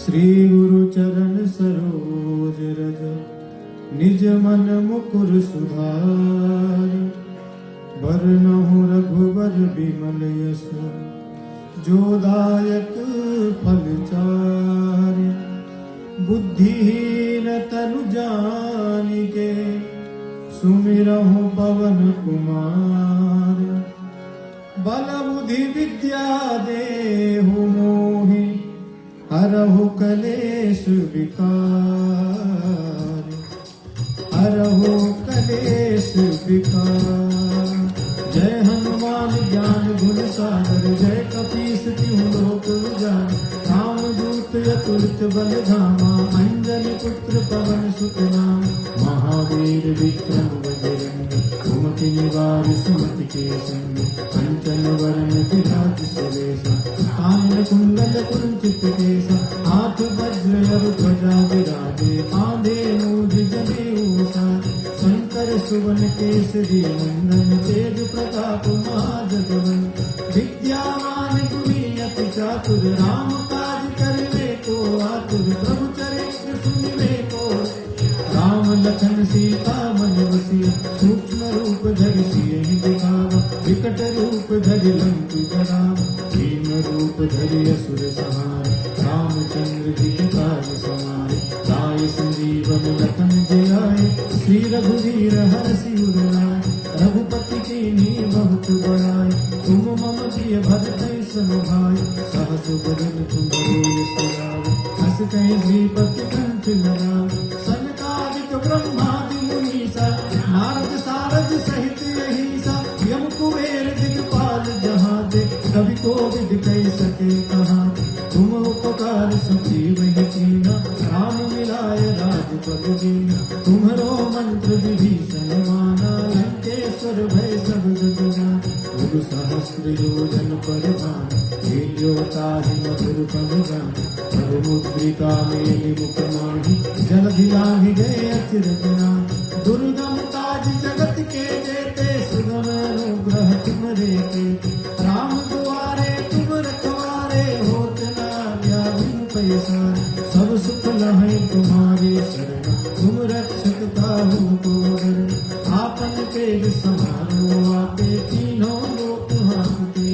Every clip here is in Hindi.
श्री गुरु चरण सरोज रज निज मन मुकुर सुधार। बरनहुँ रघुबर बिमल यश जो दायक फल चारि। बुद्धिहीन तनु जानिके सुमिरहुँ पवन कुमार। बल बुद्धि विद्या देहु मोहि हरहु कलेश विकार। हरहु कलेश विकार। जय हनुमान ज्ञान गुण सागर जय कपीस तिहुँ लोक उजागर। रामदूत अतुलित बल धामा अंजनी पुत्र पवन सुत नाम। महावीर विक्रम बजरंगी कुमति निवार सुमति के संगी। कंचन वरण विराज सुरेशा कानन कुंडल कुंचित केसा। हाथ वज्र अरु ध्वजा विराजे कांधे मूढ़ जनेऊ साजे। शंकर सुवन केसरी नंदन तेज प्रताप महाजगवंदन। विद्यावान गुणी अति चातुर राम काज करने को आतुर। प्रभु चरित्र सुनने को राम लखन सीता मन बसिया। सूक्ष्म रूप धरि सियहि दिखावा विकट रूप धरि लंक जरावा। भीम रूप धरि असुर संहारे रामचंद्र जी काज सवारे। लाए संजीवन लखन जियाए श्री रघुवीर हरषि उर लाए। रघुपति कीन्ही बहुत बड़ाई तुम मम प्रिय भरत सम भाई। सहस बदन तुम्हारो यश गावे हस कहि श्रीपति कंठ लगावे। सनकादिक ब्रह्मादि मुनीसा नारद सारद सहित अहिसा। यम कुबेर दिगपाल जहाँ ते कवि कोविद कहि सके कहाँ। तुम उपकार सुग्रीव कीना राम मिलाय राजपद दीना। तुम्हरो मंत्र विभीषण माना लंकेश्वर भय सब जग जाना। गुरु सहस्र योजन पर भाना लील्यो ताहि मधुर फल जाना। पर मुद्रिका मेलि मुख माहि जलधि लांघि गए अचिरत नाहि। दुर्गम काज जगत के जेते सुगम अनुग्रह तुम्हरे तेते। राम दुआरे तुम रखवारे होत न आज्ञा बिनु पैसारे। सब सुख लहै तुम्हारी शरण तुम रक्षक काहू को डरना। आपन तेज समारो आपे तीनों लोक हांकते।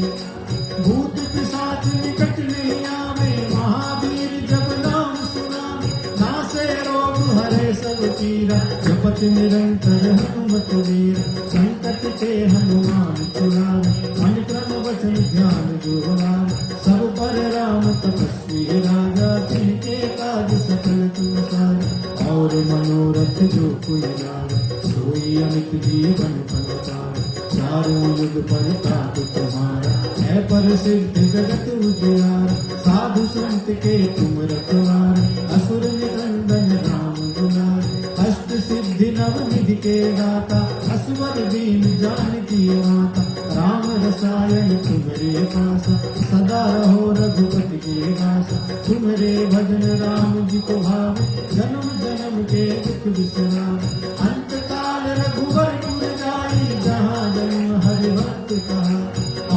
भूत पिशाच निकट नहीं आवे महावीर जब नाम सुनावे। नासे रोग हरे सब पीरा जपत निरंतर हनुमत वीरा। संकट ते हनुमान छुड़ावे मन क्रम वचन ध्यान जो लावे। सब पर राम तपस्वी राजा तिनके काज सकल तुम साजा। और मनोरथ जो कोई लावे सोई अमित जीवन फल पावे। चारों युग परताप तुम्हारा है प्रसिद्ध जगत उजियारा। साधु संत के तुम रखवारे असुर निकंदन राम दुलारे। अष्ट सिद्धि नव निधि के दाता असवर दीन जानकी माता। राम रसायन तुम्हारे पासा सदा रहो रघुपति के दासा। तुम्हारे भजन राम जी को भावे जन्म जन्म के दुख बिसरावे। अंत काल रघुवर पुर जाई जहाँ जन्म हरि भक्त कहा।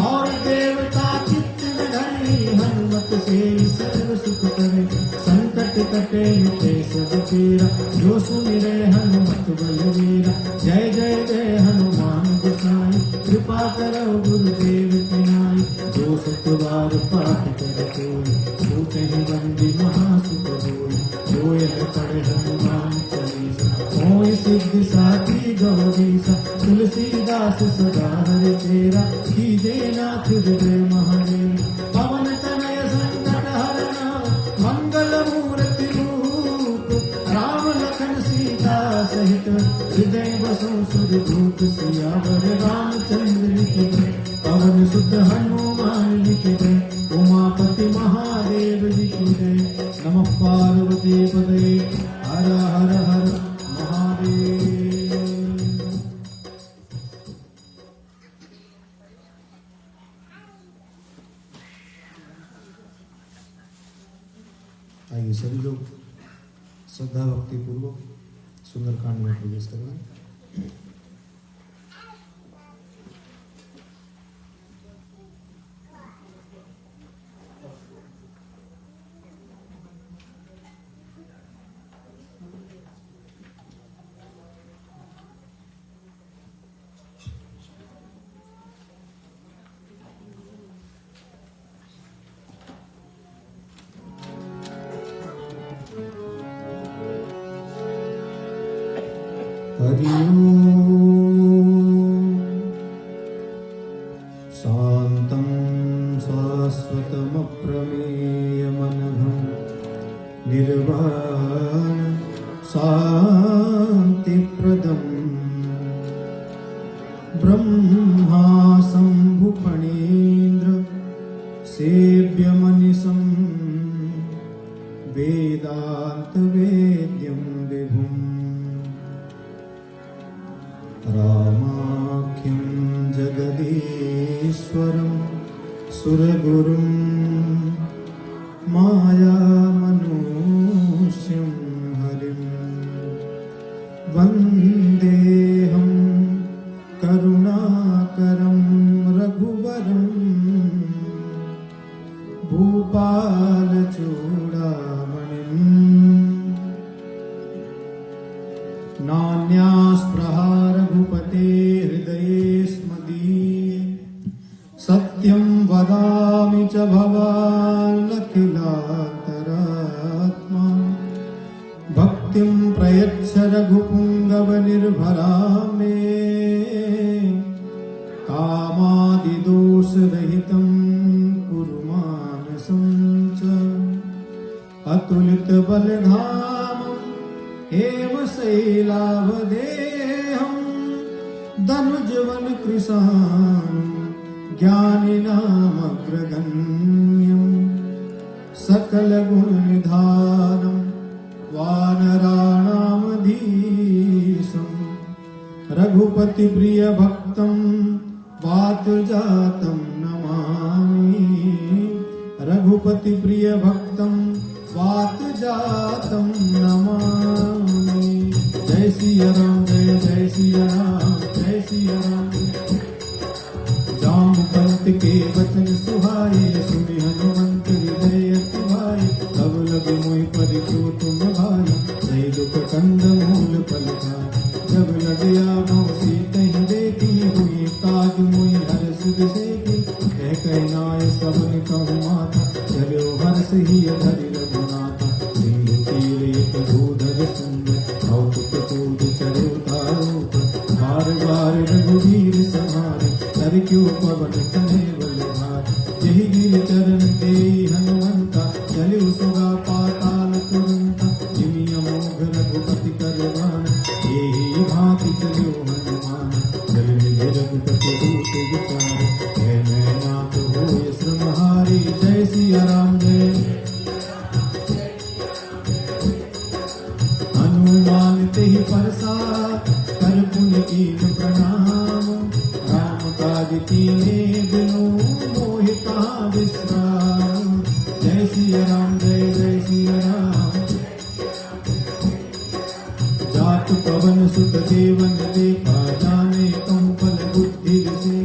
और देवता चित्त न धरि हनुमत से सर्व सुख करे। संकट कटे मिटे सब पीरा जो सुमिरै हनुमत बलवीरा। जय जय जय हनुमान गोसाई कृपा करो गुरुदेव की नाई। जो सत बार पाठ कर कोई छूटहि बंदी महासुख होई। जो यह पढ़े हनुमान चालीसा होय सिद्धि साखी गौरीसा। तुलसीदास सदा हरि तेरा कीजे नाथ हृदय महादेव। पवन तनय संकट हरना मंगल मूर्ति रूप। राम लखन सीता सहित हृदय बसो सुरभूप। सियावर रामचंद्र की जय पवन सुत हनुमान की जय। उमापति महादेव जी की जय। नमः पार्वती पतये हर हर हर महादेव। आइए सभी लोग श्रद्धा भक्ति पूर्वक सुंदरकांड में प्रवेश करें। हरि ओम। शान्तं शाश्वतमप्रमेयमनघं निर्वाणं शान्तिप्रदं ब्रह्मा शम्भुफणीन्द्र सेव्यमनिशं वेदान्तवेद्यं विभुम् रामाख्यं जगदीश्वरं सुरगुरुं मायामनुष्यं हरिं वन्देऽहं करुणाकरं रघुवरं भूपालचूडामणिम् नान्यास्पृहा रघुपते हृदये स्मदीये सत्यं वदामि च भवानखिलान्तरात्मा भक्तिं प्रयच्छ रघुपुङ्गवनिर्भरा मे कामादिदोषरहितं कुरु मानसं च अतुलितबलधामं हेमशैलावदेहं धनुजवनकृशानं ज्ञानिनामग्रगण्यं सकलगुणनिधानं वानराणामधीशं रघुपतिप्रियभक्तं वातजातं नमामि रघुपतिप्रियभक्तं वातजातं नमामि। जय सिया राम जय जय सिया राम जय सिया राम। जामवंत के वचन सुहाए सुनि हनुमंत हृदय अति भाए तब लगे मोहि परिचो तुम भाई सही दुख कंद मूल फल खाए जब लगे आवो सीतहि देखी हुई काज मोहि हर्ष विषेकी कह नाय सबन कहु माता चलो हर्ष ही धरि रघुनाथा सिंधु तीर एक भूधर सुंदर कौतुक कूद चढ़ो तारो बार बार रघुवीर समारे कर क्यों पवन तने बलधार यही गिर चरण दे हनुमंता चलो सुगा पाताल तुरंता जिमि अमोघ रघुपति करवान यही भांति चलो हनुमान चल निधि रघुपति दूत विचार है मैं नाथ होय श्रमहारी। जय सिया राम जय। हनुमान तेहि परसा कर पुण्य कीन प्रणाम राम काज कीने बिनु मोहि कहाँ विश्राम। जय सिया राम जय जय सिया राम। जात पवन सुत देवन देखा जाने कहूँ फल बुद्धि से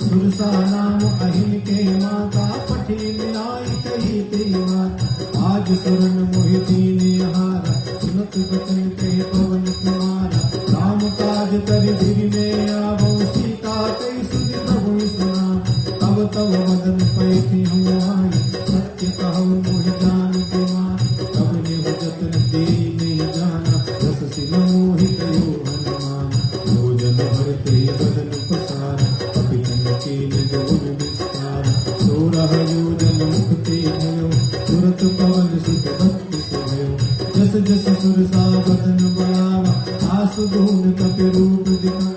सुरसा नाम अहिन के माता पठिन लाई कही ते माता आज शरण मोहि दीन हारा सुनत बचन कहे पवन कुमारा राम काज कर धीर में आवो सीता कई सुधि प्रभु सुना तब तब वदन पैठी हम आई सत्य कहु मोहि जान के मां तब नेहु जतन दे नहीं जाना रस सिल मोहि कयो हनुमान भोजन भरते बदन पसारा कपितन के निज गुण विस्तार सोरह योजन मुख ते भयो तुरत पवन सुत भक्ति सुभयो जस जस सुरसा बदन बढ़ावा आस गुण कपि रूप दिखा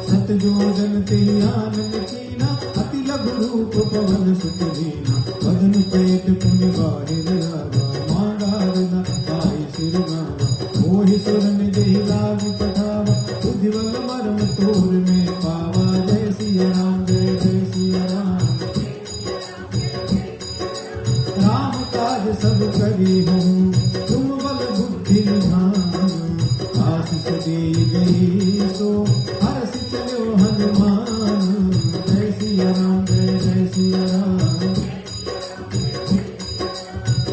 सत जोजन ते आनन कीना अति लघु रूप पवन सुत दीना बदन पेट पुनि बारे लागा मांगा रना पाई सिर गावा मोहि सुरन देहि लाग पठावा बुद्धिवल मरम तोर में पावा। जय सिया राम जय जय सिया राम। राम काज सब करी हूँ तुम बल बुद्धि निधान आशीष दे गई सो हर्ष चलो हनुमान। जय सिया राम जय जय सिया राम।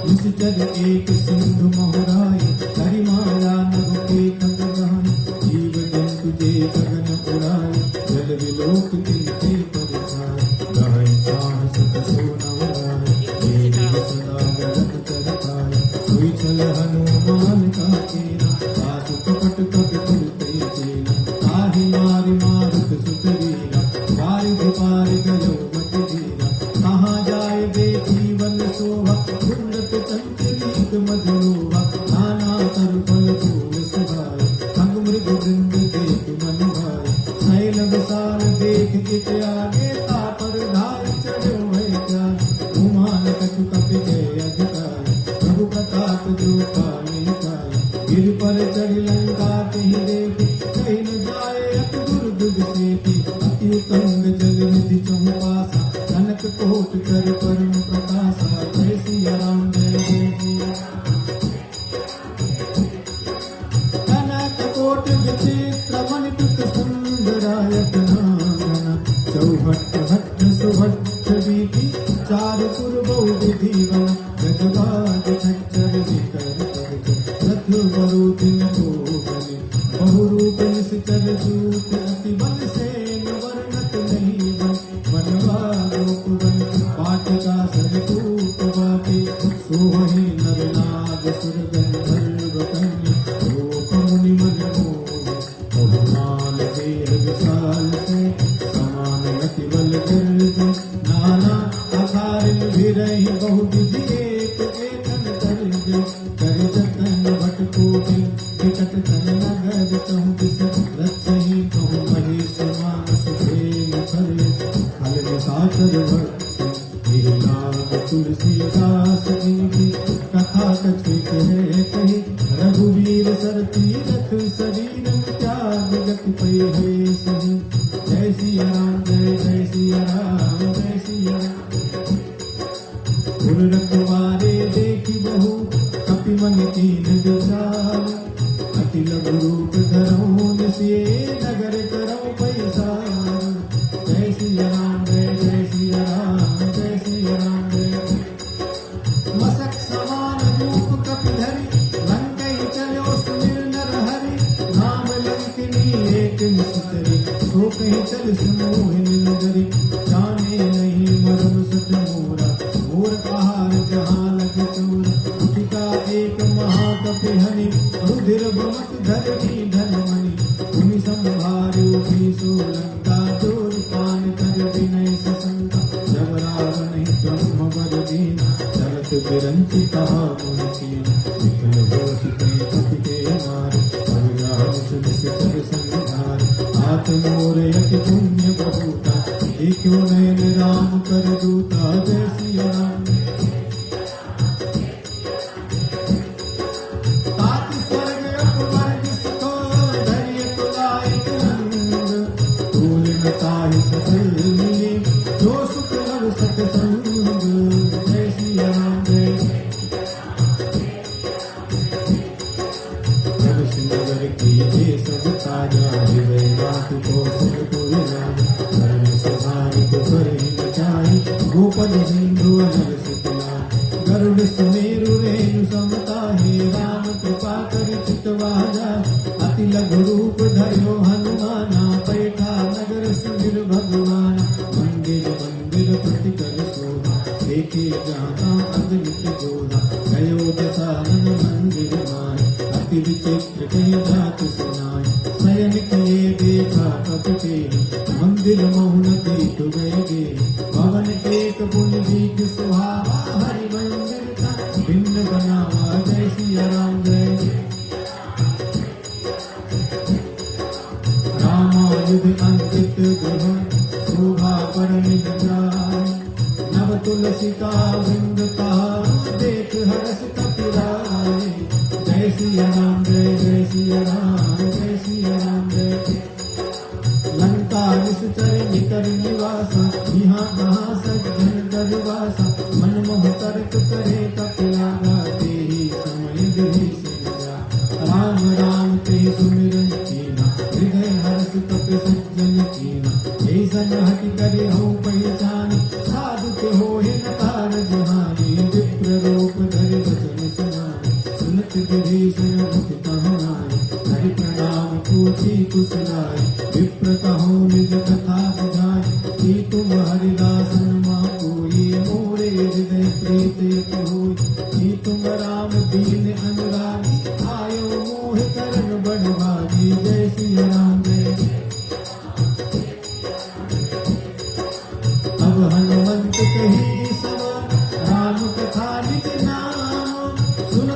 निश्चर एक सिंधु मोहराई हरि माया नभ के कंग गहन जीव जंतु जे गगन उड़ाई जल विलोक तिनके परिछाई गहन चाह सुख सोनवराय सदा गगन चरताय सोई चल हनुमान का केरा सासु कपट कपि तुलते तेना मधुलोभा नाना तर फल फूल सुभाए अंग मृग वृंद देख मन भाए शैल विशाल देख चित आगे तापर धार चढ़ो है क्या उमान कछु कपि जय अधिकारी प्रभु प्रताप जो पाने पाए गिर पर चढ़ लंका कहीं देखे कहीं न जाए अति दुर्दुग सेती अति उतंग जल निधि चौपासा कनक कोट कर परम प्रकाशा जय सिया राम जय जय सिया कनक कोट विचित्र मणिकृत सुंदरायत नाना चौभट्ट भट्ट सुभट्ट बीती चारु पुर बहु विधि वन गजबाज खच्चर विकर रथ बरु दिन को बने बहुरूप निश्चल सूत अति बल सेन वर्णत नहीं बन बनवालोक बन पाटिका सरकूप बापे सोहि नर नाग सुर गंधर्व कन्या रूप मुनि मन मोह बहुमान देह विशाल से समान अति बल गिरते नाना अखारिल भिरहि बहु विधि एक एकन तरजे कर जतन भटकोटि विकट तन नगर कहूँ दिस रक्षहि कहूँ महेश मानस प्रेम करे फल निशाचर भक्ति यही नाम तुलसीदास की कथा कथित है कही रघुवीर सर तीरथ शरीर त्याग गति पै है सही जय सिया राम जय जय सिया राम जय सिया राम रखवारे देखी बहु कपि मन कीन विचार अति लघु रूप धरऊं निसिए नगर करऊं पैसार जय सिया राम जय जय सिया राम जय सिया राम जय मसक समान रूप कपि धरि लंकई चलो सुमिर नर हरि नाम लंकिनी एक निस्तरी सो कहीं चल सुमोहिनी नगरी जाने नहीं मरम सत मोरा मोर आहार जहाँ लगे चोर उठिका एक महाकपि हनि रुधिर बमत धरणी धनमणि भूमि संभारे उठी सोलंका जोर पान कर विनय ससंका जब रावण ही ब्रह्म वर दीना चलत बिरंची कहा मुनिकीना विकल होश कहीं कपि के मारे अविराम सुनिस कर संधार हाथ मोर यति पुण्य बहुता क्यों नयन राम कर दूता जय सिया राम ताति स्वर्ग अपवर्ग सुखो धैर्य तुलाय तुरंग तूल न ताहि सकल मिले जो सुख लव सतसंग जय सिया राम जय नगर की जे सब ताजा हृदय नाथ को सब कोई राजा गोपद सिंधु अनल सुतला गरुड़ सुमेरु रेणु समता हे राम कृपा करि चितवाजा अति लघु रूप धर्यो हनुमाना पैठा नगर सुमिर भगवान मंदिर मंदिर प्रति कर शोभा देखे जाता अगणित जोधा गयो दशानन मंदिर मान अति विचित्र कई जात सुनाय शयन किए देखा कपि मंदिर मौन दीप गए भवन एक पुण्य दीप सुहावा हरि मंदिर का भिन्न बनावा जय सिया राम जय रामायुध अंकित गृह शोभा पर निज जाय नव तुलसी का वृंद का देख हरस कपि राय जय सिया राम जय जय सिया राम जय सिया राम जय लंका निश्चर निकर निवासा यहाँ कहाँ सज्जन दरवासा मन मोह तर्क करे कपिलागा तेहि समय देहि सिंजा राम राम ते सुमिरन कीना हृदय हर्ष कपि सज्जन कीना ऐसन हटि करे हो पहचान साधु के होहि न कारज हानि विप्र रूप धरि वचन सुनाए सुनत विभीषण मुख कहनाए हरि प्रणाम पूछी कुशलाए विप्र कहो निज कथा बुझाए कि तुम हरिदासन माँ कोई मोरे हृदय प्रीत यत होई कि तुम राम दीन अनुरागी आयो मोह करन बढ़भागी जय सिया राम जय अब हनुमंत कही सवा राम कथा निज नाम सुन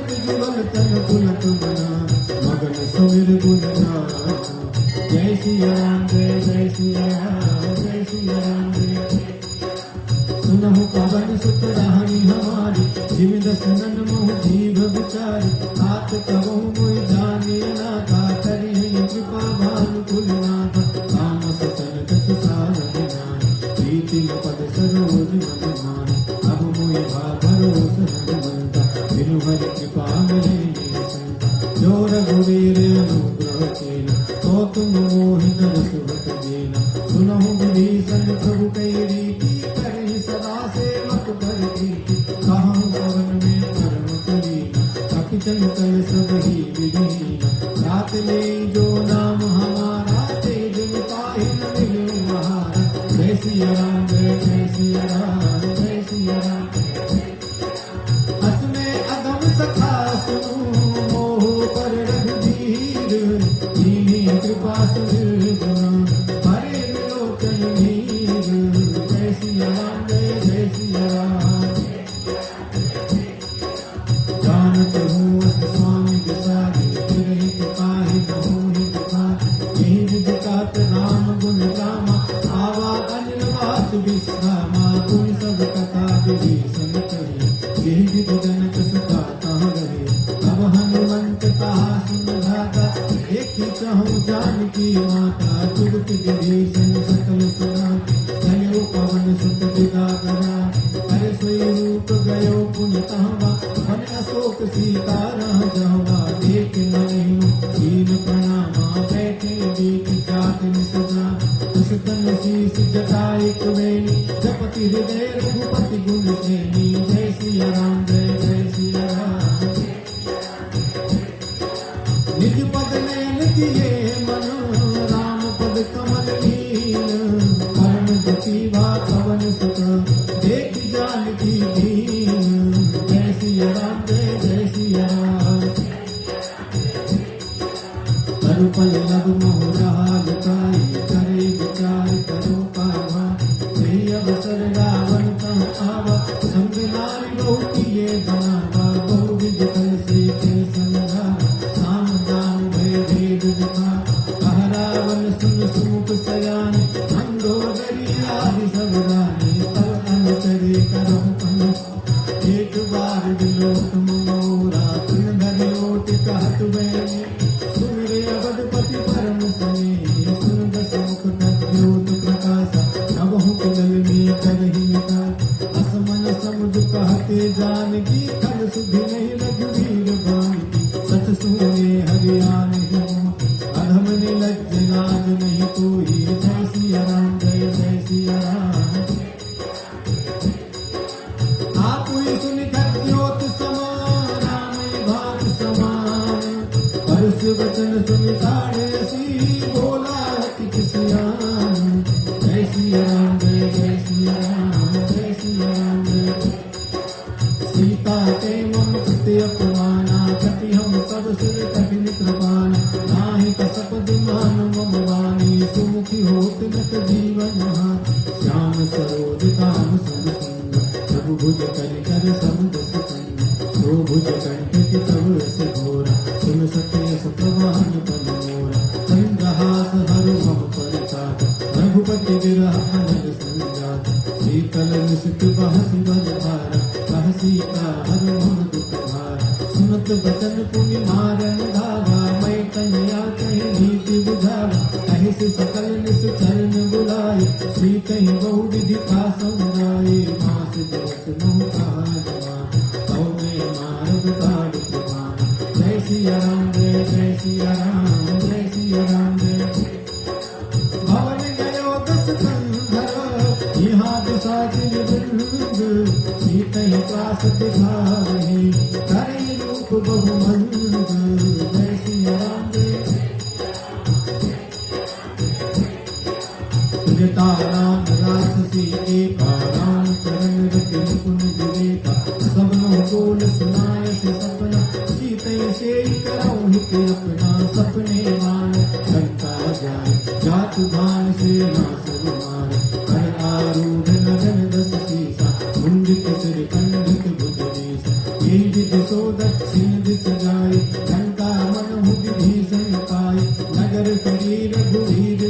सिया राम जय जय सिया राम जय सिया राम जय। सुनहु पवन सुत रानी हमारी जिम दसनन मोह जीव विचारी तात कहो मोहि जानिए ना का करी कृपा भानु कुलनाथ काम सतन कछु साधन ज्ञान प्रीति पद सरोज मन मान अब मोहि भा भरोस हनुमंता बिनु हरि कृपा मिले संता जो रघुवीर अनुग्रह कीना तो तुम मोहि न सुभट दीना सुनहु विभीषण प्रभु कई रीति करहि सदा सेवक पर प्रीति कहूँ पवन में परम करीना अति चंचल सब ही विधीना रात ले जो नाम हमारा तेज मिटाहि न मिले महारा जय सिया राम जय जय सिया राम जय सिया राम। असमय अगम सखा सुनु मोह पर रघुवीर दीनी कृपा सुधीर गुण हरे लोकन वीर जय सिया राम जय जय सिया राम। जानत हूँ अस स्वामी विसारी तिरहित काहि मोहि दुखारी यही विदितात राम गुण रामा आवा अनिल वास विश्रामा गुण सब कथा विभीषण कही यही विधि जनक सुता तह रहे अब हनुमंत कहा सुन धाता देखी कहूँ जानकी माता जुगत विभीषण सकल सुना चलो पवन सुत दिगाधरा हरे सोई रूप गयो पुण्य कहवा मन अशोक सीता रह जावा देख नहीं दीन प्रणामा बैठे बीच जात निसजा दुष्टन शीस जटाई कुबेनी जपति हृदय रघुपति गुण सेनी जय सिया राम जय जय सिया राम। निज पद नयन दिए मन राम पद कमल लीन परम गति भा पवन सुत देख जानकी दीन जय सिया राम जय जय सिया राम। तरुपल लग मोह राल काई करे विचार करो पावा यही अवसर रावण तह आवा संग नारी बहु किए बनावा बहु विध फल से के संगा साम दाम भय भेद दिखा कह रावण सुन सुमुख सयान अंधो दरियादि सब रानी तब अनुचरे करो पन एक बार विलोक मोरा तुम धरि लोट कहत बैनी सुमिरे अवधपति परम सने सुन दस मुख तद्योत प्रकाशा नवहु कुंडल में करहि निकास असमन समुझ कहते जानकी खल सुधि नहीं रघुवीर बानी सच सुने हरियाण अधम निलज्ज नाज नहीं कोई जय सिया राम जय जय सिया राम। आप ही सुन तद्योत समान राम भाग समान परस वचन सुन ताड़े सी बोला किछ सियान जय सिया राम जय जय सिया राम जय सिया राम जय। सीता के मम कृत्य अपमाना कति हम तब सिर कठिन कृपाना नाहि कसपद मान मम वाणी सुमुखी होत नत जीवन श्याम सरोज काम सम सुंदर प्रभु भुज कर कर समुद सुकंद सो भुज कंठ की तब रस घोरा सुन सत्य सतवान पन मोरा चंद्रहास हरु मम परिताप रघुपति विरह अनल संजात शीतल निशित बहसी बल भारा कह सीता हरु मम दुख भारा सुनत बचन पुनि मारन धागा मैं कन्या कहीं नीति बुझावा कहीं से सकल निस चरण बुलाए श्री कहीं बहु विधि का समझाए मास जगत मोह कहा कौ में मारव काढ़ प्रमाण जय सिया राम जय जय सिया राम जय सिया राम जय। भवन गयो दस कंधर यहाँ पिशाचिन बिंद सीतहि पास दिखावहि करे रूप बहुमंद जय सिया राम जय। जटा राम राक्षसी एका राम चरण रति मुकुन विवेका सबनो बोल सुनाय से सपना सीतै से करऊँ हित अपना सपने मान लंका जाय जात भान से नास मार कर आरूढ़ नगन दस सीसा मुंडित सिर खंडित भुज बीसा यही विधि सो दक्षिण दिस जाय लंका मन हु विभीषण पाय नगर करी रघुवीर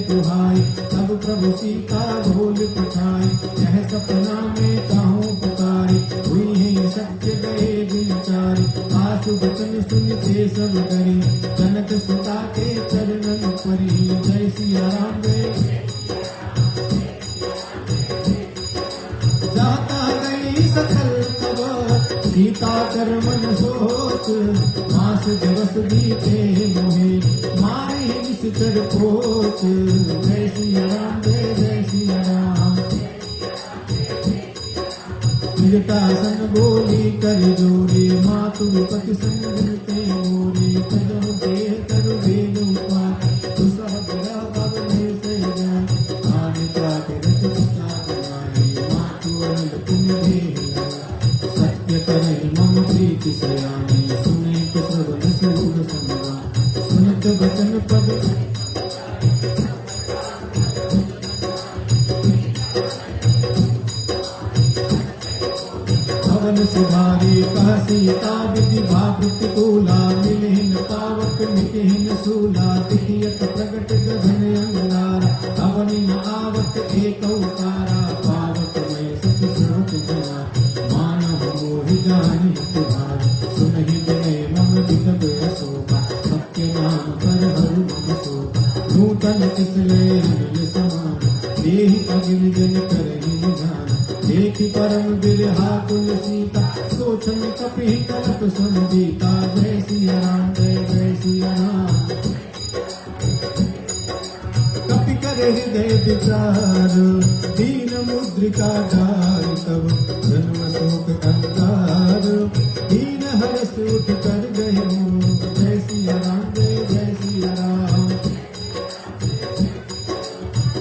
आसु बचन सुनते सब डरे, जनक सुता के चरणन परी। जय सिया राम जय। जाता गई सकल खबर, सीता कर मन सोच, मास दिवस बीते मोहे, मारे निश्चर पोच। जय सिया राम जय जय सिया राम। मिलता सन बोली कर जोड़ी, मातु पति संग मिलते मोरी। कदम के कर वेद उपाय, दुसह बिरा बबने से जाए। आने जाके रचित बनाई, मातु अनल तुम देह। सत्य करे मम प्रीति सयानी, सुने तो श्रवण सूर समगा। सुनत वचन पद पवन सुधारी, कह सीता विधि भा प्रतिकूला। मिलहिन पावक मिटहिन सूला, दिखियत प्रगट गगन अंगारा। अवनि न आवत एक उतारा, पावक में सच श्रुत जना। मानव मोहि जानि तुहार, सुनहि विनय मम विगत अशोका। सत्य नाम कर हरु मम शोका, नूतन तिसले अनिल समान। देहि अगिन जन करहि निधान, देखि परम बिरहा कुल सीता। सोचन कपि कलप संगीता, जय सिया राम जय जय सिया राम। कपि करे हृदय विचार, दीन मुद्रिका डारि तब। जन्म शोक अंगार, दीन हर्ष उठ कर गए। जय सिया राम जय जय सिया राम।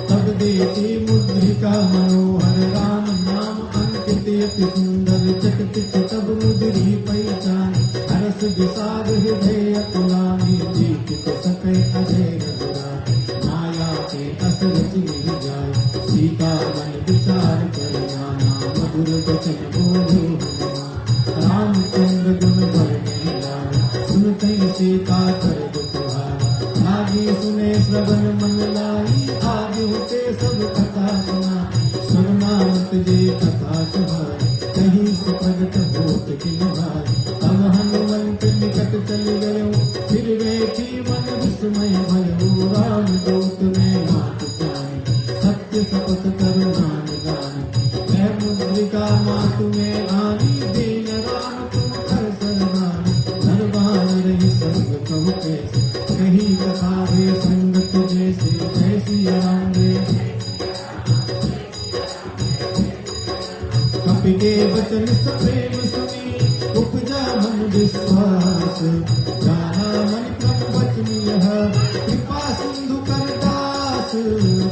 तब देखी मुद्रिका मनोहर, राम नाम अंकित अति सुंदर। चकित तब मुद्री पहचान, हरस विषाद हृदय अकुलानी। दीपित सकै अजय रघुराई, माया के अस रच नहीं जाय। सीता मन विचार कर जाना, मधुर वचन बोलो हनुमान। रामचंद्र गुण भर नहीं लाए, सुनते सीता कर दुखहारा। आगे सुने श्रवण मन लाई, आगे होते सब कथा सुना। सुननामत जे कथा सुहाई, कहीं से प्रगट होत किन भाई। अब हनुमंत निकट चल गयो, फिर देखी मन विस्मय भयो। राम दूत में मात जानी, सत्य शपथ करुणा निधानी। मैं मुद्रिका मातु में आनी, दीन राम तुम कर सरनानी। धरवान रही संग कहु कैसे, कहीं कथा वे संगत जैसे। जय सिया राम जय। कपि के वचन प्रेम सुनी, उपजा मन विश्वास। जाना मन क्रम वचन यह, कृपा सिंधु कर दास।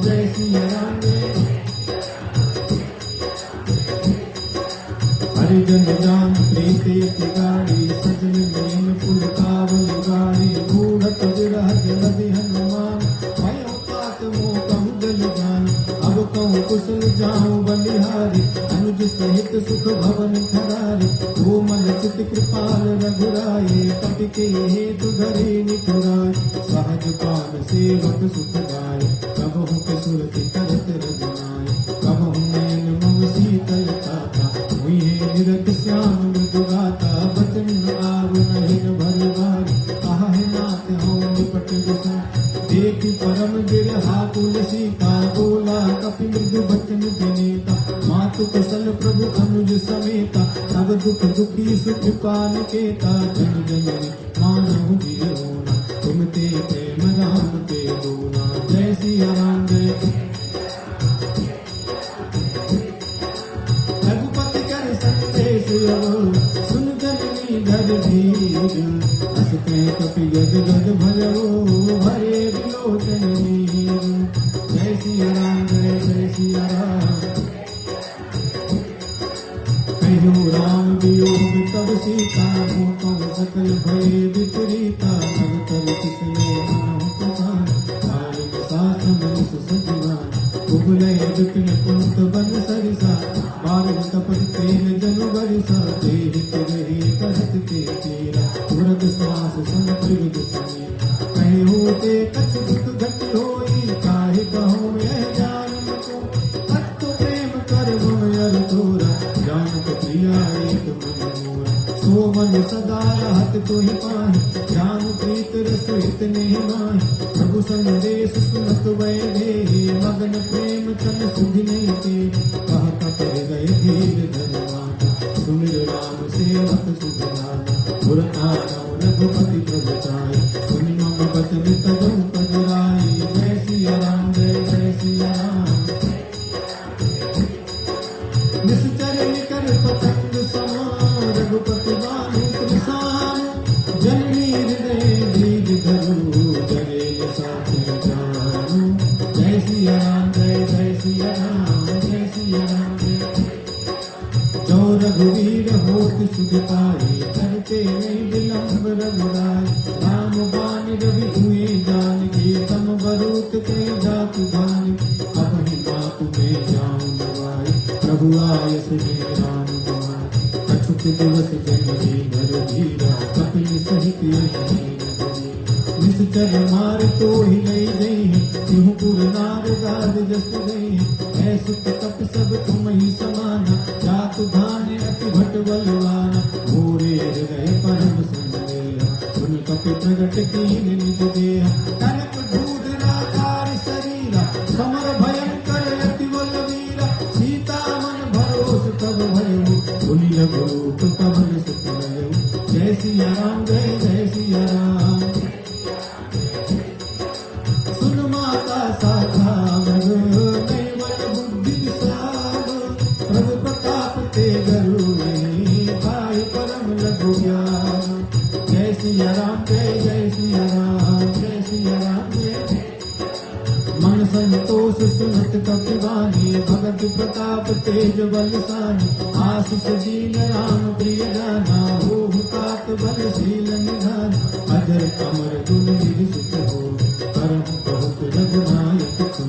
जय सिया राम जय। हरिजन जान प्रीति अति गाड़ी, सजन नयन पुल कावल गाड़ी। बूढ़त विरह जलधि हनुमान, भयो तात मोह कहु जल जान। अब कहूँ कुशल जाऊँ बलिहारी, अनुज सहित सुख भवन खरारी। कोमल चित कृपाल रघुराई, कपि के हेतु धरे निठुराई। सहज पान सेवक सुख गाय, कबहु के सुरति करत रघुनाय। कबहु नयन मम शीतल ताता, हुई निरत श्याम मृदुगाता। बचन आव नहिन भर भारी, आहे नाथ हूँ निपट गुसा। देखि परम बिरहा कुल सीता, बोला कपि मृदु बचन जनेता। मातु कुशल प्रभु अनुज समेता, सब दुख दुखी सुख पान केता। जन जननी मानहु जिय होना, तुम ते प्रेम राम ते दोना। जय सिया राम जय। रघुपति कर संदेश सुन जननी धर धीर। हसते कपि गद गद भयो, भरे विलोचन नीर। जय सिया राम जय जय सिया राम। कहो राम वियोग तब सीता, भूतम सकल भय विपरीता। नव तर किसने मनहु प्रधान, कालिक शासन रस सजीवान। उबलय विपिन कुंत बन सरिसा, बारह तपन तेन जनु बरिसा। देहि रही कहत के तेरा, तुरत श्वास संप्रयुग समीरा। कहो ते कछु दुख घट होई, काहे कहूँ यह जान को। तत्व प्रेम कर मम अर तोरा, जानत प्रिया एक मन मोरा। सो मन सदा बात तो ही पाही राम प्रीत रस इतने माही प्रभु संदेश सुनत वै दे मगन प्रेम तन सुधि नहीं ते कह कपर गए धीर धनवाना सुमिर राम सेवक सुधनाना पुरता रघुपति प्रभु चाय सुनि मम बचन तजु पदराई जय सिया राम जय सिया राम निश्चर निकर पतंग समान रघुपति बानु कृसान जननी हृदय बीज धरु जरे साथी जानू जय सिया राम जय सिया राम जय सिया राम जो रघुवीर होत सुध पाई करते नहीं विलंब रघुराई राम बाण रवि हुए जान की तम बरूत के जातु भानी अब ही बात में जाऊं नवाई प्रभु आय सुने राम दुआर कछुक दिवस जननी घर धीरा कपिल सहित निश्चर मार तो ही नहीं गई सिंहपुर नार गाद जस गई ऐसु तप सब तुम ही समाना जातु धाने अति भट बलवाना भोरे हृदय परम संदेहा सुन कपि प्रगट कीन निज देहा कनक ढूढ़ शरीरा समर भयंकर अति बलवीरा सीता मन भरोस तब भयो सुनि लघु रूप पवन सुत भयो जय सिया राम जय सिया राम सुन माता साधा नैवल बुद्धि विशाल प्रभु प्रताप ते गरुणी पाई परम लघु ज्ञान जय सिया राम जय सिया राम जय सिया राम मन संतोष सुनत कपिवानी भगत प्रताप तेज बलसानी आशीष दीन राम प्रिय गाना हो तात बलशील निधान अजर अमर गुण निधि सुख हो परम बहुत रघुनायक को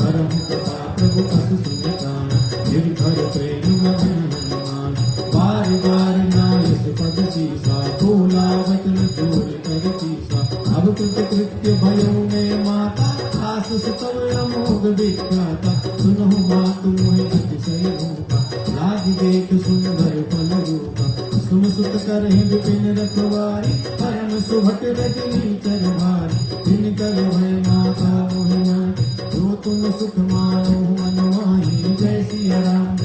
परम कथा प्रभु अस सुनितान निर्भर प्रेम मगन हनुमान बार बार नायक पद सीसा बोला वचन जोर कर सीसा अब कृत्य भयो में माता आस तव अमोघ विख्याता सुनहु मात मोहि अतिशय रूपा लाग देख सुंदर फल रूपा सुन सुत करहि विपिन रखवारी परम सुभट रजनी चरवारी दिन कर भय माता मोहिना जो तुम सुख मानो मनमाही जय सिया राम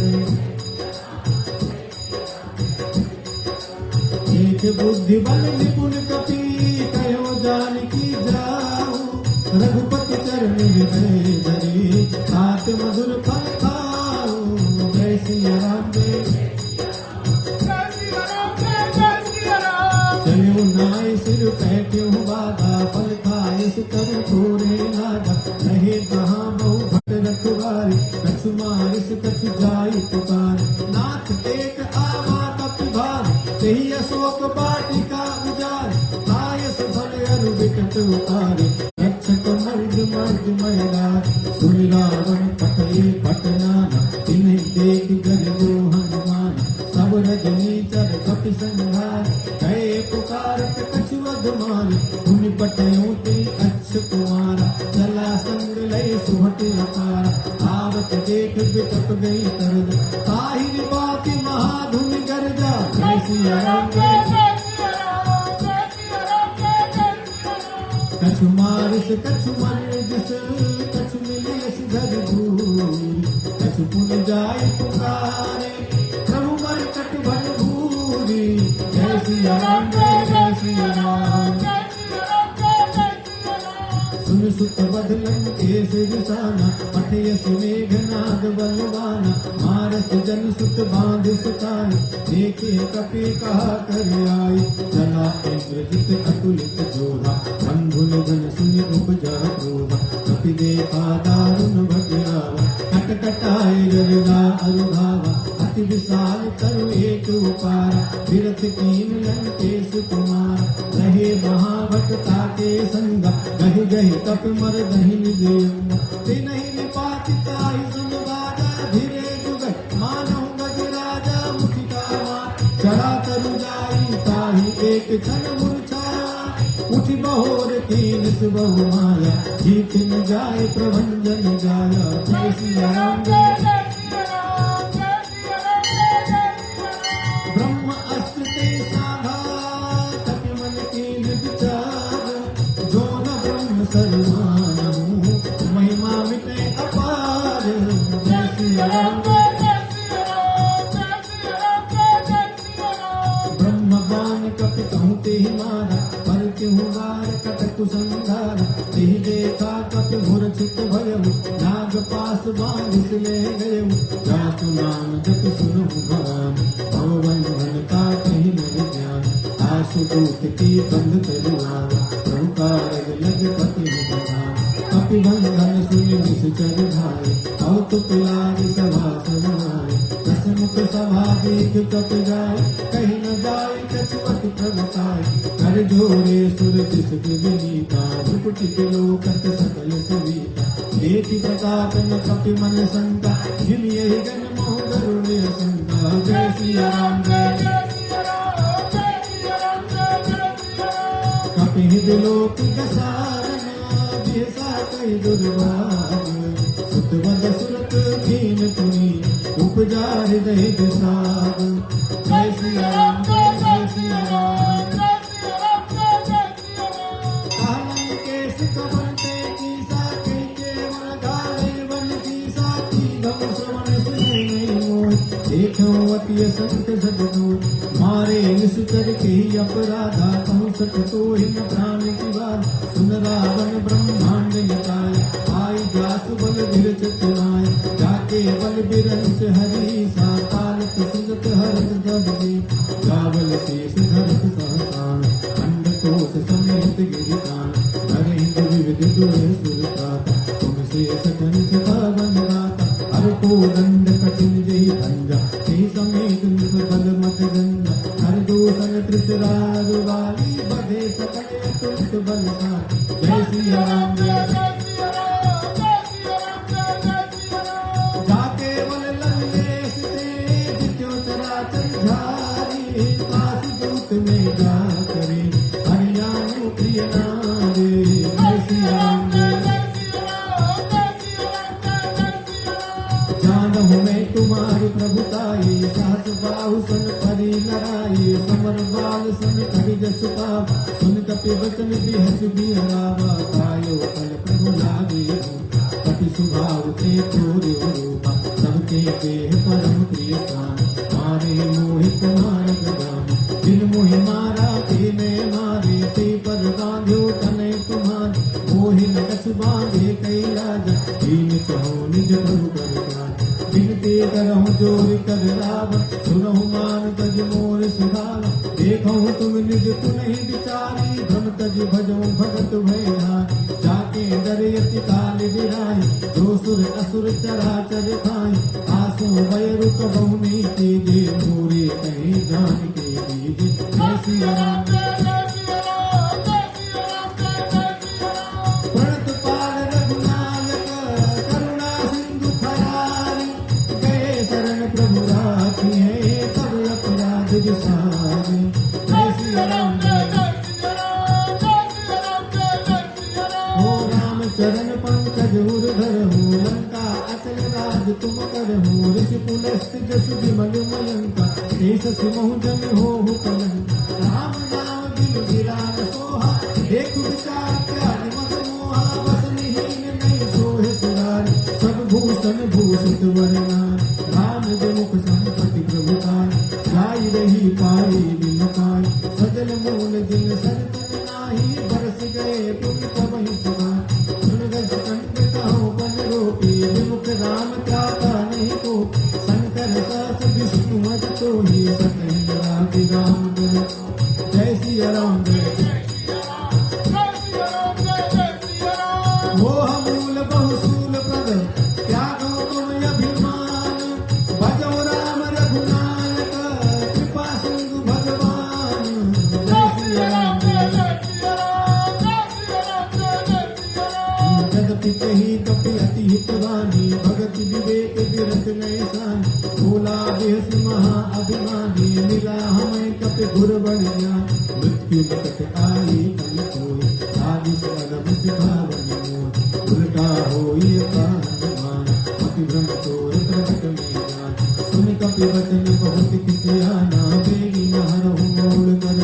एक बुद्धि बल निपुण कपि कहो जानकी जाओ रघुपति चरण हृदय धरि हाथ मधुर फल खाओ जय सिया राम चलो नाय सिर पैठ्यो बाधा फल खाए सुकर थोड़े लागा रहे कहाँ बहु भट रखवारी कछु मारिस कछु जाई पुकार नाथ एक आवा कपि भार तेहि अशोक वाटिका उजार आयस भल अरु विकट उतारे रक्षक मर्ग मर्ग महिला सुनि रावण पठे पटनाना तिन्हि देख गर जो हनुमान सब रजनी चर कपि संहार गए पुकारत कछु अधमार मुनि पटयो ते अच्छ कुमारा चला संग लय सुभट अपारा आवत देख बिटप गई तरज ताहिर बाति महाधुनि गर्जा जय सिया राम कछु मारिस कछु मर्जिस कछु मिलियस घर भूरि कछु पुन जाय पुकारे प्रभु मरकट भट भूरि जय सिया राम जय सिया राम सुन सुत बदलन केस दिसाना पठयस मेघनाद बलवाना मारस जन सुत बांध सुताई देखे कपि कहा कर आई चला इंद्रजित अतुलित जोधा बंधुन जन सुनि उपजा क्रोधा कपि देखा दारुण भटियावा कट कटाई गरजा अनुभावा अति विशाल तरु एक उपारा विरथ कीन लंकेश कुमार रहे महाभट ताके संगा गहि गहि कपि मर दहि निज ते नहीं निपातिता ही संगादा धीरे जुग मानव गज राजा मुखिका चढ़ा तरु जाई ताहि एक क्षण मूर्छा उठि बहोर कीन सुबहु माया जीत न जाय प्रभंजन जाया जय सिया राम ब्रह्म अस्त्र ते साधा सर्वमान हूँ, महिमा मिटे अपार। जय सिया राम ब्रह्मज्ञान कपि कहूँ ते ही मारा, पर क्यों वार कटक संधारा। ते देखा कपि मूर्छित भयउ, नाग पास बांधिस ले गयउ। जासु नाम जप सुनहु भगवान, भवबंधन काटहि नहीं ज्ञान। आसु दूत की बंध तरुआर, प्रभु कारज लग पति निधान। कपि बंधन सुनि निश्चर भाई, कौतुक लाग सभा समाए। दसमुख सभा देख कपि जाय, कहीं न जाय कछुपति प्रगटाय। कर जोरे सुर तिसके विनीता, भ्रुकुटि लोकत सकल सविता। देखि प्रताप न कपि मन शंका, जिन यही जन मोह गरुड़ शंका। जय सिया राम जय कपि लोक दसारना, बिहसा कहि दुर्भाग। सुत बद सुरत दीन पुनि, उपजा हृदय विषाद। जय सिया राम जय सिया राम। कालन केस कवन ते कीसा, कहि केवल गाले वन कीसा। घम श्रवण सुने नहीं मोह, देखो अति असंख सदगुण। मारे निश्चर के अपराधा, कहूँ सठ तो हिन प्राण की बात। सुन रावण ब्रह्मांड निकाय, आई जासु बल बिरच तुनाय। जाके बल बिरंच हरि सा, तालत सुगत हरत दबे। गावल शेष धरत सहसान, खंड कोश समेत गिरितान। हर हिंद विविध दुर सुरता, तुम से सतन से पावन गाता। हर को दंड कठिन जही भंजा, ते समेत निर्बल मत गंजा। हर दूषण त्रिसरार वाली, बधे सकल तुष्ट बलशाली। जय सिया राम जय जाके बल लवलेश ते, जित्यो चराचर झारी। काशी दूत में जा करे, हरियाणु प्रिय नारे। जय सिया राम जानहु मैं तुम्हारी प्रभुताई, सहस बाहु सन परि नराई। समर बाल सन करि जसु पाप, सुन कपि वचन बिहस बिहरावा। कायो फल प्रभु लागे रूपा, कपि सुभाव ते तोर्यो रूपा। सबके देह परम प्रिय स्थान, मारे मोहित मारग गान। जिन मोहि मारा ते मैं मारे, ते पर बांध्यो तनय तुम्हार। मोहि न कछु बांधे कई राजा, दीन कहो निज प्रभु कर ज्ञान। बिनती करहु जोर कर रावण, सुनहु मान तज मोर सुधार। देखहु तुम निज तुनहि विचारी, भ्रम तज भजहु भगत भयहार। जाके डर यति काल विराय, जो सुर असुर चराचर खाय। आसु भय रुक बहु नहीं तेजे, मोरे कहे जान के दीजे। जय सिया राम प्रणत पाल रघुनायक, करुणा सिंधु खरारी। गए शरण प्रभु राखिए, तब अपराध विसारे। जय सिया राम हो राम चरण पंकज उर धरहु। लंका अचल राज तुम करहु, ऋषि पुलस्त जसु विमल मयंका। देश सिमहु जन होहु कलंका, राम नाम बिनु गिरान सोहा। देखु विचार त्याग मद मोहा, वसनहीन नहीं सोहे सुरारी। सब भूषण भूषित वरना, राम मुख संपत्ति प्रभुताय। जाई रही पाई बिनु पाई, सजल मूल जिन सरतन नाही। बरस गए पुण्य तबहि सुनाई, सुन गज कंठ कहो बन रोपी। विमुख राम त्राता नहीं को, शंकर सास विष्णु मत सोही। सकहि राधि राम जय जय सिया राम जय। मोह मूल बहु शूल प्रद, त्यागो तुम अभिमान। भजो राम रघुनायक, कृपा सिंधु भगवान। जय सिया राम जगति कही कपि अति हितवानी। भगत विवेक विरत नय सान, भोला बेहस महा अभिमानी। मिला हमें कपि गुर बड़ ज्ञान, मृत्यु निकट आई फल कोय। आदि सरम सिखावन मोह, उल्टा होई कान। अति भ्रम तोर प्रगट में जान, सुन कपि वचन बहुत किसियाना। बेगी न हरहु मोल कर,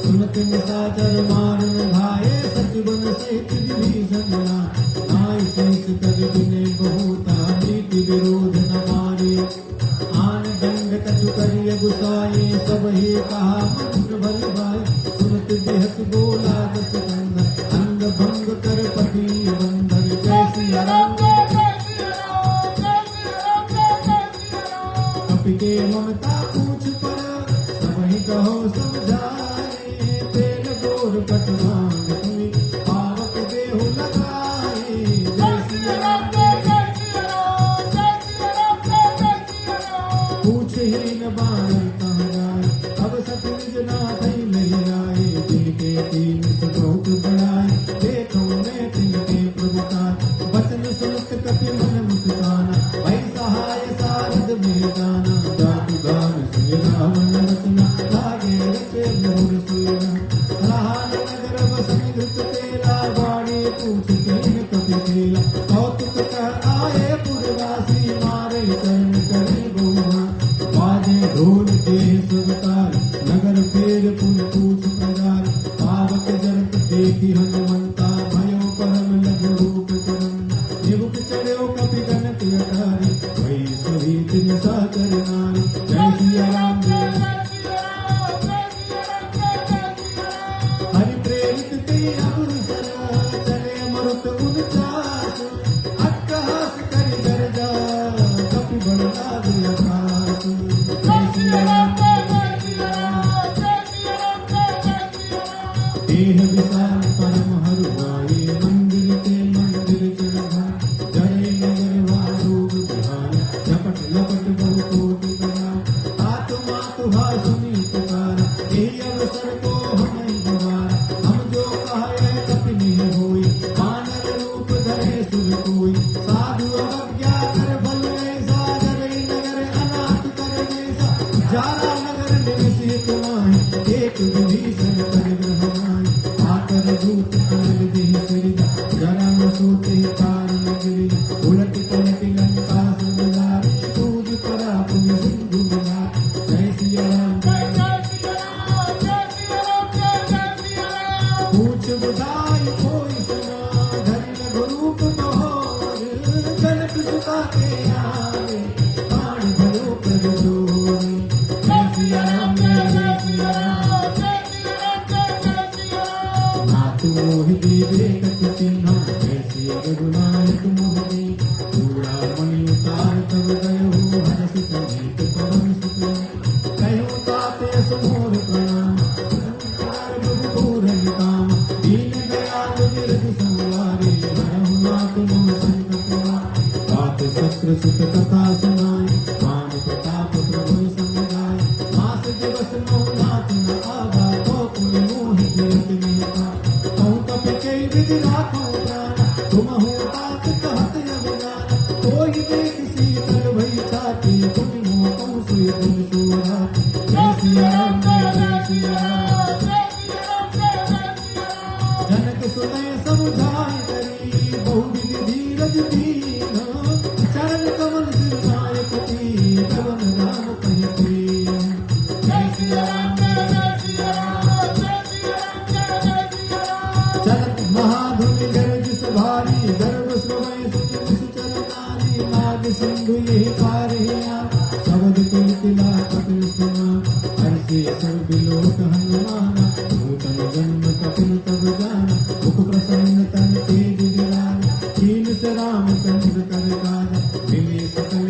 सुनत बिन साचर मारन भाए सच बन सहित विभीषण नाय शीस कर बिने बहुता नीति विरोध न मारे आन दंड कछु करिय गुसाए सब ही कहा मंत्र भल भाई सुनत देहत बोला दस कंध अंग भंग कर पति बंधन जय सिया राम कपि के ममता पूछ पर सब ही कहो समझाए तेल गोर पटवान तुम्ही पावक देहु लगाए जय सिया राम पूछ ही न बानर कहाँ जाए अब सत निज नाथ ही नहीं आए जिनके तीन सुखोक बढ़ाए देखो मैं तिनके प्रभुतार वचन सुनत कपि मन मुस्काना भई सहाय सारद में जाना जातु गान सुनि रावण रचना लागे रचे मोर सुना रहान नगर बसन घृत तेला बाणी पूछ तीन कपि खेला कौतुक कह आए पुरवासी मारे चरण करे बहुआ बाजे ढोल के सुरताल नगर फेर पुन पूछ प्रजार पावक जरत देखी हनुमंता भयो परम लघु रूप करन निबुक चढ़ो कपि गणत अटारी वही सोही तिन साचर नारी जय सिया राम हरि प्रेरित ते अवसर चले मरुत उनचास अट्टहास करि गर्जा कपि बड़ लाग आकाश जय सिया राम देह विशाल परम हरुआए मंदिर के मंदिर चढ़ा जय नगर वारूप बिहार झपट लपट बहु कोटि करा आतु मातु हा सुनी पुकारा यही अवसर को हम गवारा हम जो कहे कपि नहीं होई मानव रूप धरे सुर कोई साधु अवज्ञा कर बल ऐसा जरई नगर अनाथ कर जैसा जारा नगर निवसित माहि एक विभीषण परिग्रह माहि आकर दूत अनल देहि सरिदा जरा न सोते कारण गिरिदा उलट पलट लंका संदार सूझ परा पुनि सिंधु मिला जय सिया राम पूछ बुझाई कोई सुना धरि लघु रूप बहोर जनक सुता के आवे प्राण भयो कर जोर जय सिया राम जय सिया राम नाथ मोहि दीवे कछ चिन्ह जैसी रघुनायक मोहनी पूरा मणि उतार तब गयो हरस समेत पवन सुत कहो ताते समोर प्रणाम संसार प्रभु पूरन काम दीन दयाल विरज संवारे हरहु नाथ मम संकट तात शस्त्र सुत कथा सुनाए मान प्रताप प्रभु समुदाय मास दिवस मोह नाथ न आगा तो पुनि मोहि जगत निहिता कहूँ कपि के विधि राखो प्राण तुम हो तात कहत अभिमान कोई देख शीतल भई छाती तुम मोह कहूँ सुई तुम सोरा जय सिया राम जय सिया राम जनक सुने समुझाए करी बहु विधि धीरज दीन चरण कमल सिरनाय पति पवन राम कहि प्रेम जय सिया राम चलत महाधुनि गर्ज सभारी गर्भ स्वमय सुत सुचल नारी नाग सिंधु यही पारिया शबद कुल किला कपिल सुना हर्षे सर्व लोक हनुमाना नूतन जन्म कपिल तब जाना मुख प्रसन्न तन तेज गिराना कीन से रामचंद्र कर काज मिले सकल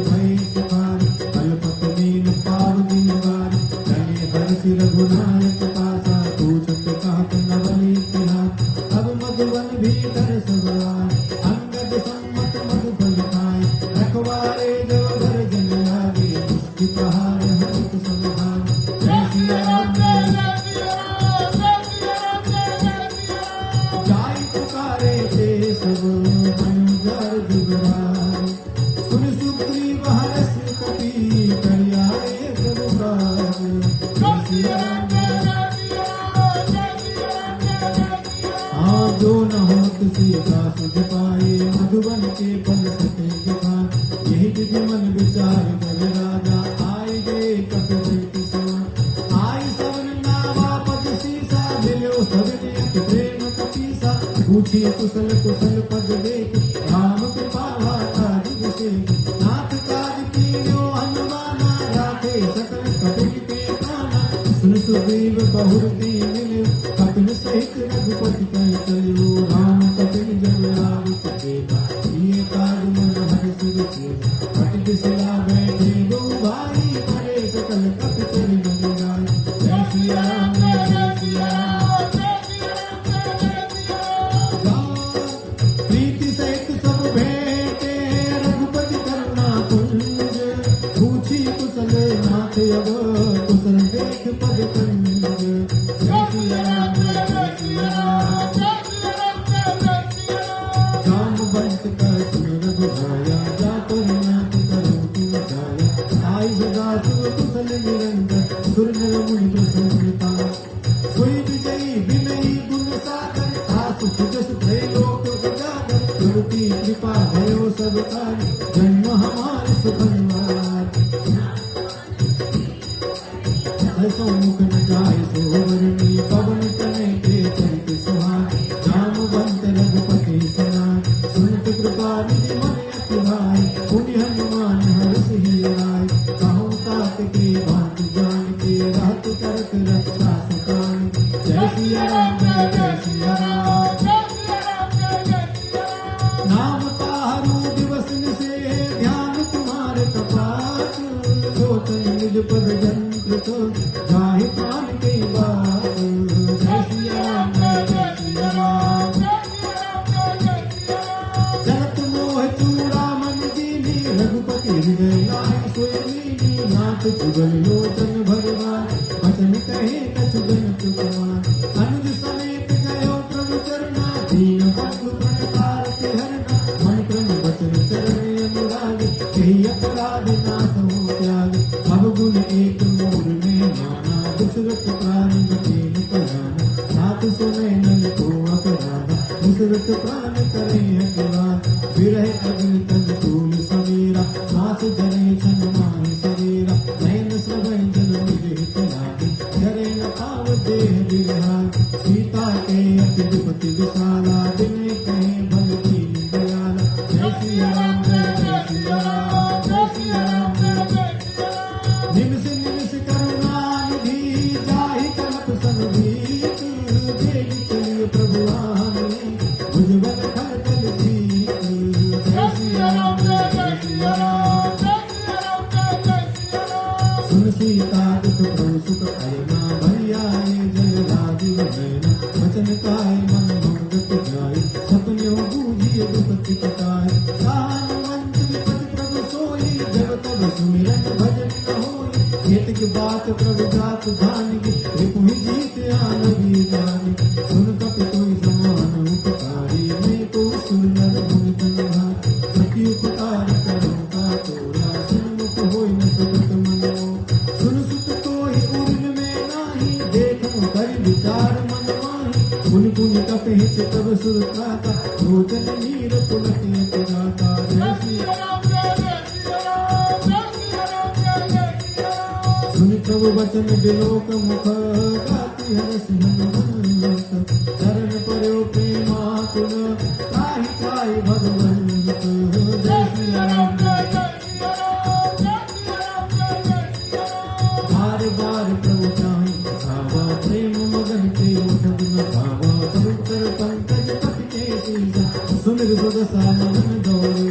भय सुखार कलपत मीन पाव दिन बार चले हर्षि रघुनायक पासा पूछत कहत नवनी तिहार अब मधुबन भीतर सवार अंगद सम्मत मधुबन खाए रखवारे जो घर जन लागे उसकी पहाड़ हरत संभाल जय सिया राम जाय पुकारे थे सब अनुजार जुगराय सुन सुग्रीव हरस कपि करियाए प्रभु काज जय सिया राम जो न होत सीता सुध पाए मधुबन के फल सते दिखाए यही विधि मन विचार कर राजा आए गए कपिल सवन आई सवन नावा पद सीसा पूछी कुशल कुशल पद देख राम कृपा भाता जुग से नाथ काज कीन्यो हनुमाना राखे सकल कपिल के प्राणा सुन सुग्रीव बहुरती मिले कपिल सहित रघुपति कह चलो राम कपिल जब आवित देवा ये काज मन हर्ष विशेष कटि सिला बैठे दो भाई परे सकल कपिल मन गाय जय श्री राम जय श्री राम प्रीति सहित सब भेंटे रघुपति करुणा कुंज पूछी कुशल नाथ अब कुशल देख पद कंज जय श्री राम जय श्री राम जामवंत का सुन रघुराया जा परिणाम करो तुम जाया आई सदा सुर कुशल निरंतर सुर नर मुनि प्रसन्नता सोई विजयी विनयी गुण सागर तासु सुजस त्रैलोक उजागर प्रभुति कृपा भयो सब कार्य जन्म हमारे सुखनिवार ऐसो मुख न जाय सो वर्णी पवन तनय के चरित सुहाग जामवंत रघुपति सनान सुनत कृपा निधि मन अति भाई पुनि हनुमान हरष ही आय कहूँ तात के भांत जान के रात करत रक्षा सुकान जय श्री राम जय श्री राम नाम तारू दिवस निसे ध्यान तुम्हारे कपाट सोचन निज पद जंत्र तो जाहि प्राण के बात जय श्री राम जय श्री राम जगत मोह चूड़ामणि दीनी रघुपति हृदय लाय सोई नाथ जुगल लोचन भगवान वचन कहे कछु जन चुकवान अनुज समेत गयो प्रभु चरना दीन बंधु प्रणकार के हरना मन क्रम वचन चरण अनुराग कही अपराध नाथ हो त्याग अब गुण एक मोर में माना दुसरत प्राण बचेन कराना नाथ सुने नल को अपराधा दुसरत प्राण करे हटवान विरह अग्नि तन तूल समीरा नाथ जने छन माहि शरीरा नयन सभय जन निज हित लागे करे न पाव देह विरहाग सीता के अति विपति विशाला दिने कहे भल दीन दयाला जय श्री राम जय श्री राम जय श्री राम निमिष निमिष करुणा निधि जाहि कलप संभीत देवी चलिए प्रभु आने भुजबल खल तल जीत जय श्री राम जय श्री राम सुन सीता दुख प्रभु सुख करना भैयाए जल राजीव नयना वचन काय मन भगत जाय सपने बूझिए दुपति कटाय हनुमंत विपति प्रभु सोई जब तब सुमिरन भजन न होई खेत की बात प्रभु जात जानी रिपुहि जीत आन भी जानी सुन कपि कोई समान उपकारी मैं तो सुंदर गुण तनहार प्रति उपकार करो का तोरा सन्मुख होई न सबत मनो सुन सुत तोहि उर्न में नाही देखो कर विचार मन माही पुनि पुनि कपि हित तब सुरताता रोचन नीर पुलति अति गाता जय श्री सुनि प्रभु वचन बिलोक मुख गाति हरष हनुमंत चरण पर्यो प्रेमा तुल ताहि ताहि भगवंत जय श्री राम बार बार प्रभु चाहि भावा प्रेम मगन के उठब न भावा पवित्र पंकज कपि के सीसा सुमिर सुदशा मन दौड़े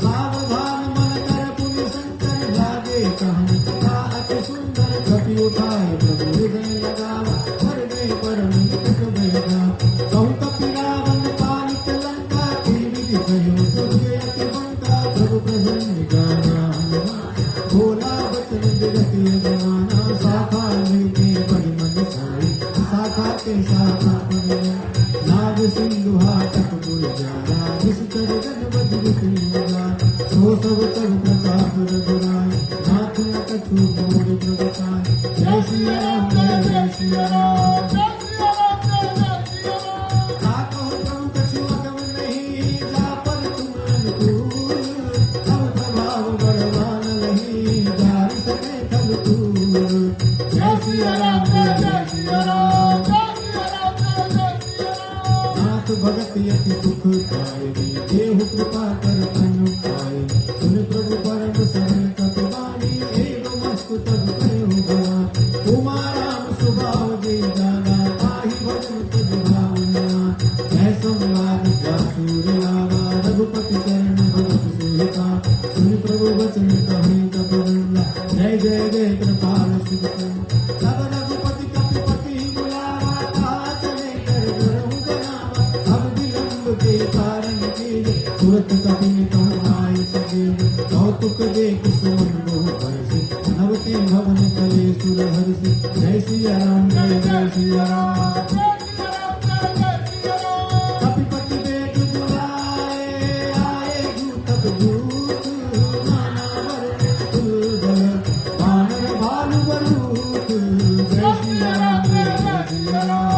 सावधान मन कर पुनि शंकर लागे कहन कथा अति सुंदर कपि उठाए प्रभु हृदय लगावा हृदय परम निकट बैठा कहूँ कपि रावण पालित लंका की विधि कहो दुर्गे अति बंका प्रभु प्रसन्न गाना हनुमान भोला बचन विरति अगमाना शाखा मिलके बड़ी मन साई शाखा के शाखा बने नाग सिंधु हाटक पुर जाला निश्चर गण बद्रिक निजा सो सब तब प्रताप रघुराय नाथ न कछु मोर प्रगटाय जय श्री राम जय श्री राम ताको प्रभु कछु अगम नहीं जा पर तुम अनुकूल तब प्रभाव बड़वान नहीं जान सके तब दूर जय श्री राम जय श्री राम नाथ भगत अति अति सुख पाए देहु कृपा कर तनु पाए सुन प्रभु परम सरल कपिवाणी एवं मस्तु तब कयो भगवान उमा राम स्वभाव दे जाना ताहि भजन तज भावना जय संवाद जासूर लावा रघुपति चरण भगत सुहिता सुन प्रभु वचन कहे कपिवंदा जय जय जय कृपाल शिव तब रघुपति कपिपति बुलावा कहा चले कर गुरु गनावा अब विलंब के कारण के तुरत कपि ने आए सदेव कौतुक देख सुमन बहु बरसे नवते भवन कले सुर हर्षि जय सिया राम जय जय सिया राम कपिपति बेग बुलाए आए तब दूत नाना वरण तुलबल वानर भालु बरूथ जय सिया राम जय सिया राम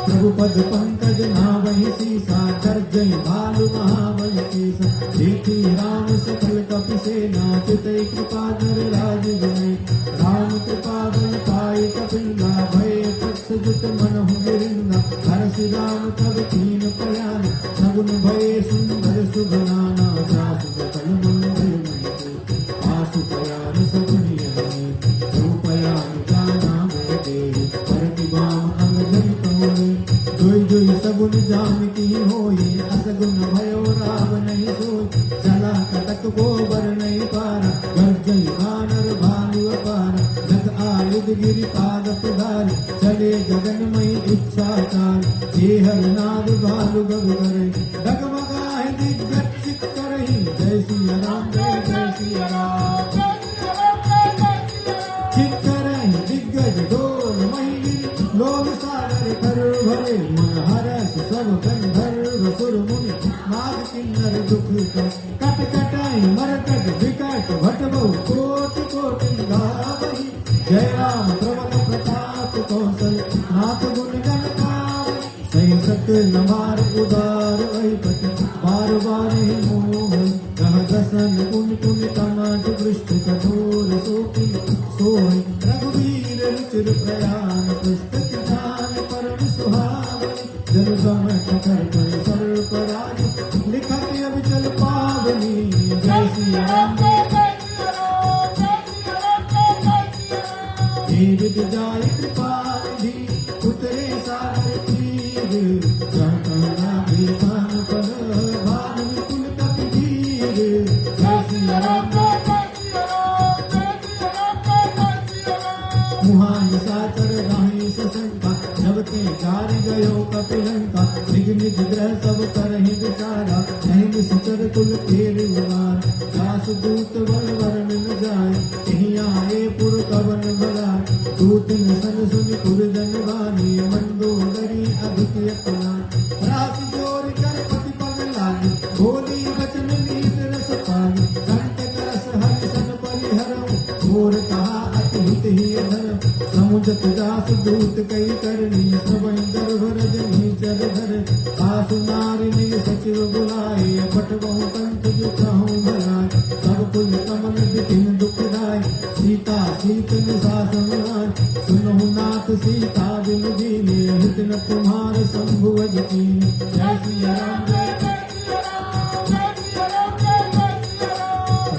प्रभु पद पंकज नावहि सीसा गर्जय भालु महाबल केसा देखी राम सकल कपि सेना चितई कृपा धर राज विनय राम कृपा बल पाए कपिला भय पक्ष जुट मनहु गिरिंदा हरषि राम तब कीन प्रयाण सगुन भय सुंदर शुभ नाना जासु सकल मंगल मणि आसु प्रयाण सगुनि हरि रूपयान जाना मैं देहि परति बाम अंग जन कमोले जोई जोई सगुन जानकी होई असगुन भयो राव नहीं सोई चला कटक गोबर नहीं पारा गर्जई वानर भालु अपारा जग आयुध गिरि पादप धारी चले गगन मई इच्छाचार हे हर नाद भालु गग करे डगमगाहि दिग्गज चित करहि जय सिया राम जय जय सिया राम चित करहि दिग्गज डोल मही लोग सागर कर भरे मन हरस सब गंधर्व सुर मुनि नाग किन्नर दुख कट कटाई मरकट विकट भट बहु कोटि कोटि गावहि जय राम प्रबल प्रताप कौशल नाथ गुण गण गावहि सही सत नमार उदार वहीपति बार बार ही मोह रह दसन पुन पुन तमाट पृष्ठ कठोर सोपि सोहि रघुवीर रुचिर प्रयाण पुस्तक जान परम सुहावनि जन गमन कर कर सर्पराज लिखत अब चल पावनी जय सिया राम विद जाय कृपानिधि उतरे सागर तीर जहाँ विधान पर भान विपुल कपि धीर जय सिया राम मुहान साचर राही सशंका नवते कार गयो कपिलंका निज निज ग्रह सब करहि विचारा नहीं निश्चर कुल तेर उवार दास दूत वर वरण न जाय कहीं आए पुर कवन बलाय दूत सन सुन पुर जन वानी मंदोदरी अधिक यत्ना रास जोर कर पति पग लागे बोली वचन मीत रस पागे संत करस हरि सन परिहरऊ घोर कहा अति हित ही धर समुझत दास दूत कई करनी सबई गर्भ रजनी चल धर आसु नारिनी सचिव बुलाए पट बहु कंठ जुटाऊं भलाए सब कुल कमल बिपिन दुखदाय सीता सीत निशासन राय सुनहु नाथ सीता बिन दीने हित न तुम्हार शंभु अजकी जय सिया राम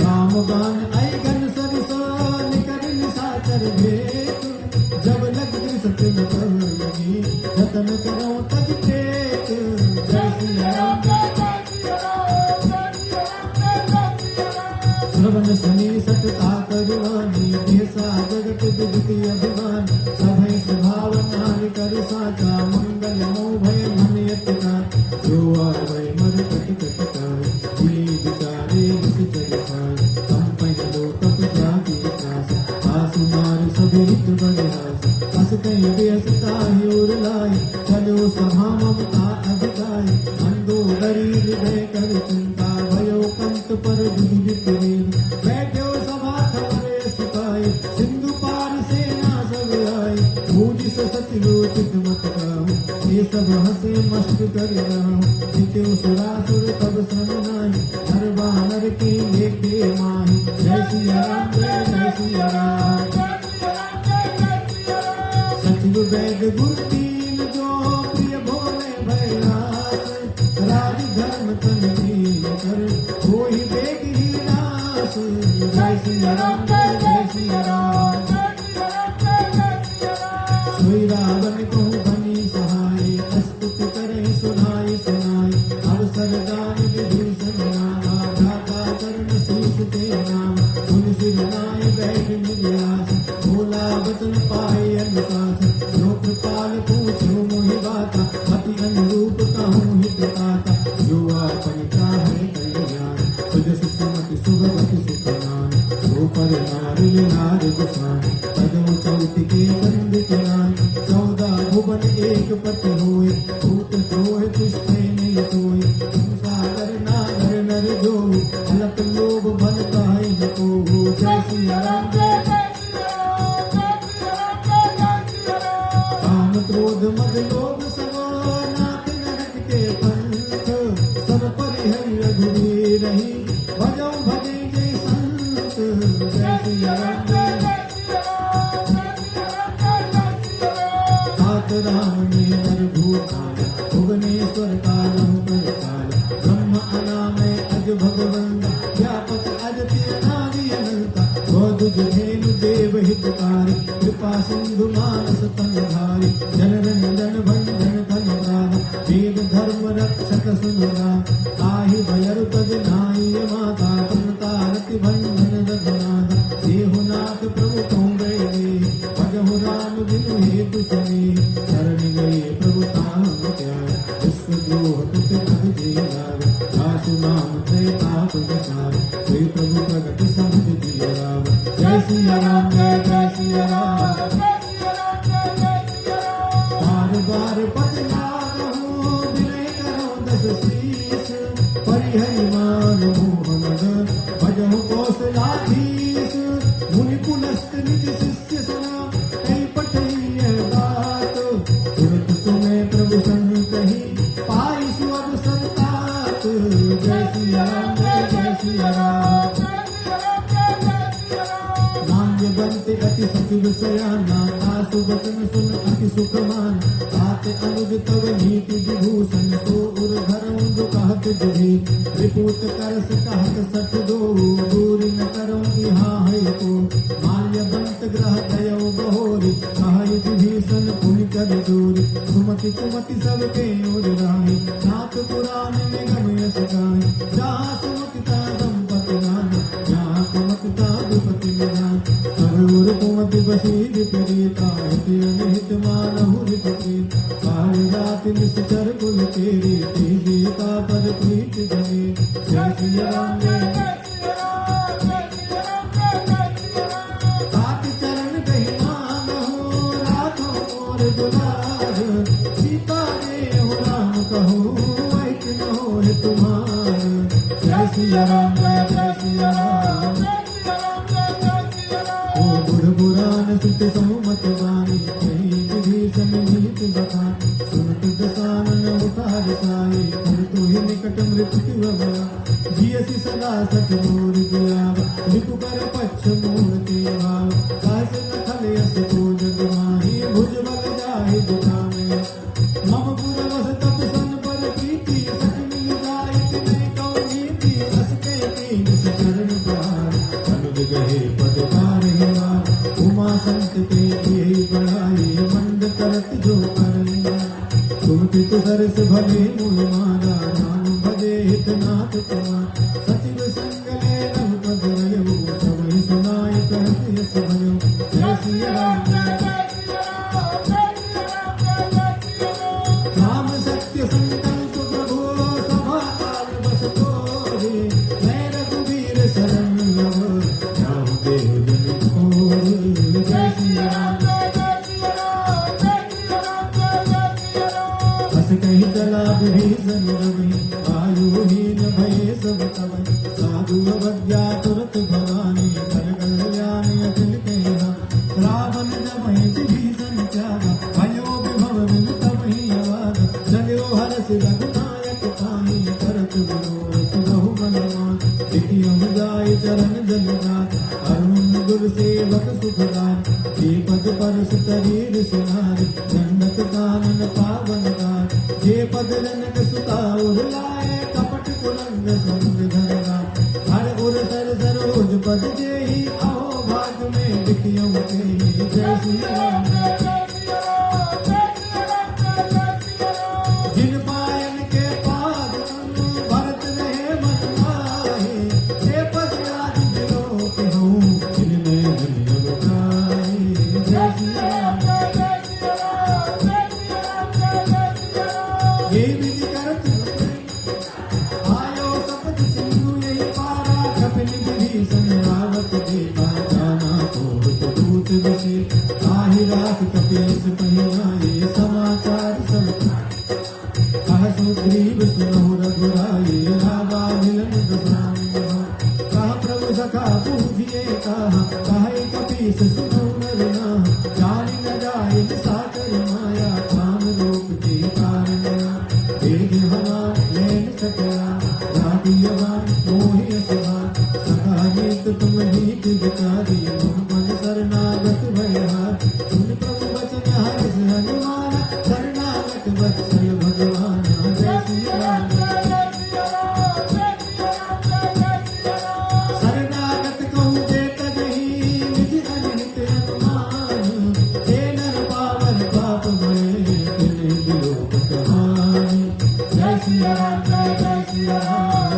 राम गान आई गन सरिसा निकर निशाचर भेद जब लग सत न कर लगी जतन करो तज प्रेत जय सिया राम श्रवण सुनी सतता करुवानी देसा जगत विदित अभिमान सभय स्वभाव नारि कर साचा मंगल मोह भय मन यत्ता जो आवे मर कट कटाय भूली विचारे निस चल पाए हम पहलो तप जाति त्रास आसु नार सभी हित बलिहास अस कहीं व्यसता ही उर लाए चलो सभा ममता अधिकाय मंदोदरी हृदय कर चिंता भयो कंत पर विधि विपरीत बैठो सभा थवरे सिपाही सिंधु पार सेना सब आए भूजि सचलोचित मत गाऊं ये सब हंसे मस्त कर रहा जित्यो सुरासुर तब श्रम नाहि हर बानर की लेखे माही जय सिया राम जय सिया राम सचिव वैद गुरु तीन जो प्रिय सिया राम जय जय सिया राम। सोई रावण को बनी सहाय, स्तुति करे सुनाई सुनाई। अवसर दान विभीषण नामा, भ्राता चरण शीश ते नाम। सुन सिर नाय बैठ निवास, भोला वचन पाए अनुशासन। जो कृपाल पूछो मोहि बाता, अति अनुरूप कहूँ हित दाता। जो आपन चाहे कल्याण, सुजस सुमति सुभगति सुखमान। जो पर नारी नार गुसान, पदों चौथ के चंद किनान। 14 भुवन एक पति होए, भूत द्रोह पुष्टे नहीं सोए। सागर नागर नर जो, अलक लोभ भल काहि न को। जय सिया राम जय काम क्रोध मद लोभ समो, नाथ नरक के पंथ। सब परिहरि रघुवीर रही, भजौ भजे जय संत। जय सिया राम जय तात राम ने नर भूताल, भुवनेश्वर कालम पर काल। ब्रह्म अनामय अज भगवंता, व्यापक अजति अनादि अनंता। बहु धेनु देव हितकारी, कृपा सिंधु मानस तनधारी। जनरंजन भंजन धन राम, वेद धर्म रक्षक सुन राम। ताहि भयर तज नाई माता, तारति भंजन रघुनाथा। देहुनाथ प्रभु तुम गए, भजहु राम बिनु हेतु सने। शरण गए प्रभु ताम त्याग, विश्व द्रोह कृत जग जीवाग। दासु नाम त्रैताप विचार, श्री प्रभु प्रगट समुझ दिय राम। जय सिया राम जय जय सिया राम। बार बार पद लागहु, दिले करो दस शीस। परिहरि मान मोह मद, भजहु कौशलाधीश। मुनि पुलस्त निज शिष्य सना, कई पठई यह बात। तुरत तुम्हें प्रभु संग कही, पाई सुअब संतात। जय सिया राम जय जय सिया राम। बनते अति सचिव सयाना, आसु वचन सुन अति सुख मान। ताते अनुज तव नीति विभूषण, सो उर धरऊं जो कहत जुभी। रिपुत करस कहत सठ दो, दूर न करऊं इहाँ है को। माल्यवंत ग्रह दयौ बहोरी, कहै विभीषण पुनि कर दूरी। सुमति कुमति सबके ओर राही, नाथ पुराण में गम यश गाई। जहाँ सुमति ता संपत्ति नाम, जहाँ कुमति ता दुपति निधान। और कुमति बसी विपरीता, हित अनिहित मानहु रिपरीत। काल रात निश्चर कुल तेरी, तेजीता पर प्रीत जने। जय सिया राम जय तात चरण कहि मानहु, राखो मोर दुलार। सीता देहु राम कहूँ, ऐक न होए तुम्हार। जय सिया राम जय जय सिया राम। पुराण सुत समुमत वाणी, कहीं विभीषण नीति बखानी। सुनत दसानन उतार साई, कर तो ही निकट मृत्यु भया। जियसि सदा सठ मोर दियावा, रिपु कर पच्छ मूर्ति भाव। कास न खल यस को जग माही, भुज बल जाहि दुखामे। मम पुर वस तप सन पर प्रीति, सच मिल जाय तिन्ह कौ नीति। रस के तीन चरण प्रहार, अनुज गहे पद पारहि वार। उमा संत के यही बढ़ाई, मंद करत जो करैया। तुम पित सरस भले मूल मारा, नाम भजे हित नाथ कुमार। सचिव संग ले रघुपति रयहु, सबहि सुनाय कहत यस भयो। जय सिया राम राम सत्य संकल्प प्रभु, सभा काल बस तोरे। मैं रघुवीर शरण लव, जाहु देव जन खोरे। जय सिया राम हस कहीं चला विभीषण रवि, वायुहीन भये सब तवै। साधु अवज्ञा तुरत भवानी, कर कल्याण अखिल कहना। रावण जमहि विभीषण त्यागा, भयो विभव बिन तमहि अवागा। जल्यो हरषि रघुनायक पानी, करत मनोरथ बहु मन मान। सिखियम जाय चरण जल जात, अरुण गुर सेवक सुखदान। जे पद परस शरीर सुनार, जन्नत कानन पावन कार। जे पद जनक सुता उर्लाए, कपट कुरंग संग धरना। हर उर सर सरोज पद जेहि, नहीं आए समाचार सब कहा सुग्रीव सुनहु रघुराई रावा मिलन दशरथ कहा प्रभु सखा पूजिए कहा कपीस सुनहु नर नाम जान न जाए साकर माया काम रूप के कारण वेग हवा लेन सकला जातियवान मोहि असवा सखा नित तुम नीत विचारी मुख मन शरणागत भया सुन प्रभु वचन हर्ष हनुमान शरणागत वत्सल भगवान जय श्री राम शरणागत कहूँ जे कहीं निज अनित अनुमान हे नर पावन पाप भये तिन्हि विलोक कहानी जय श्री राम जय श्री राम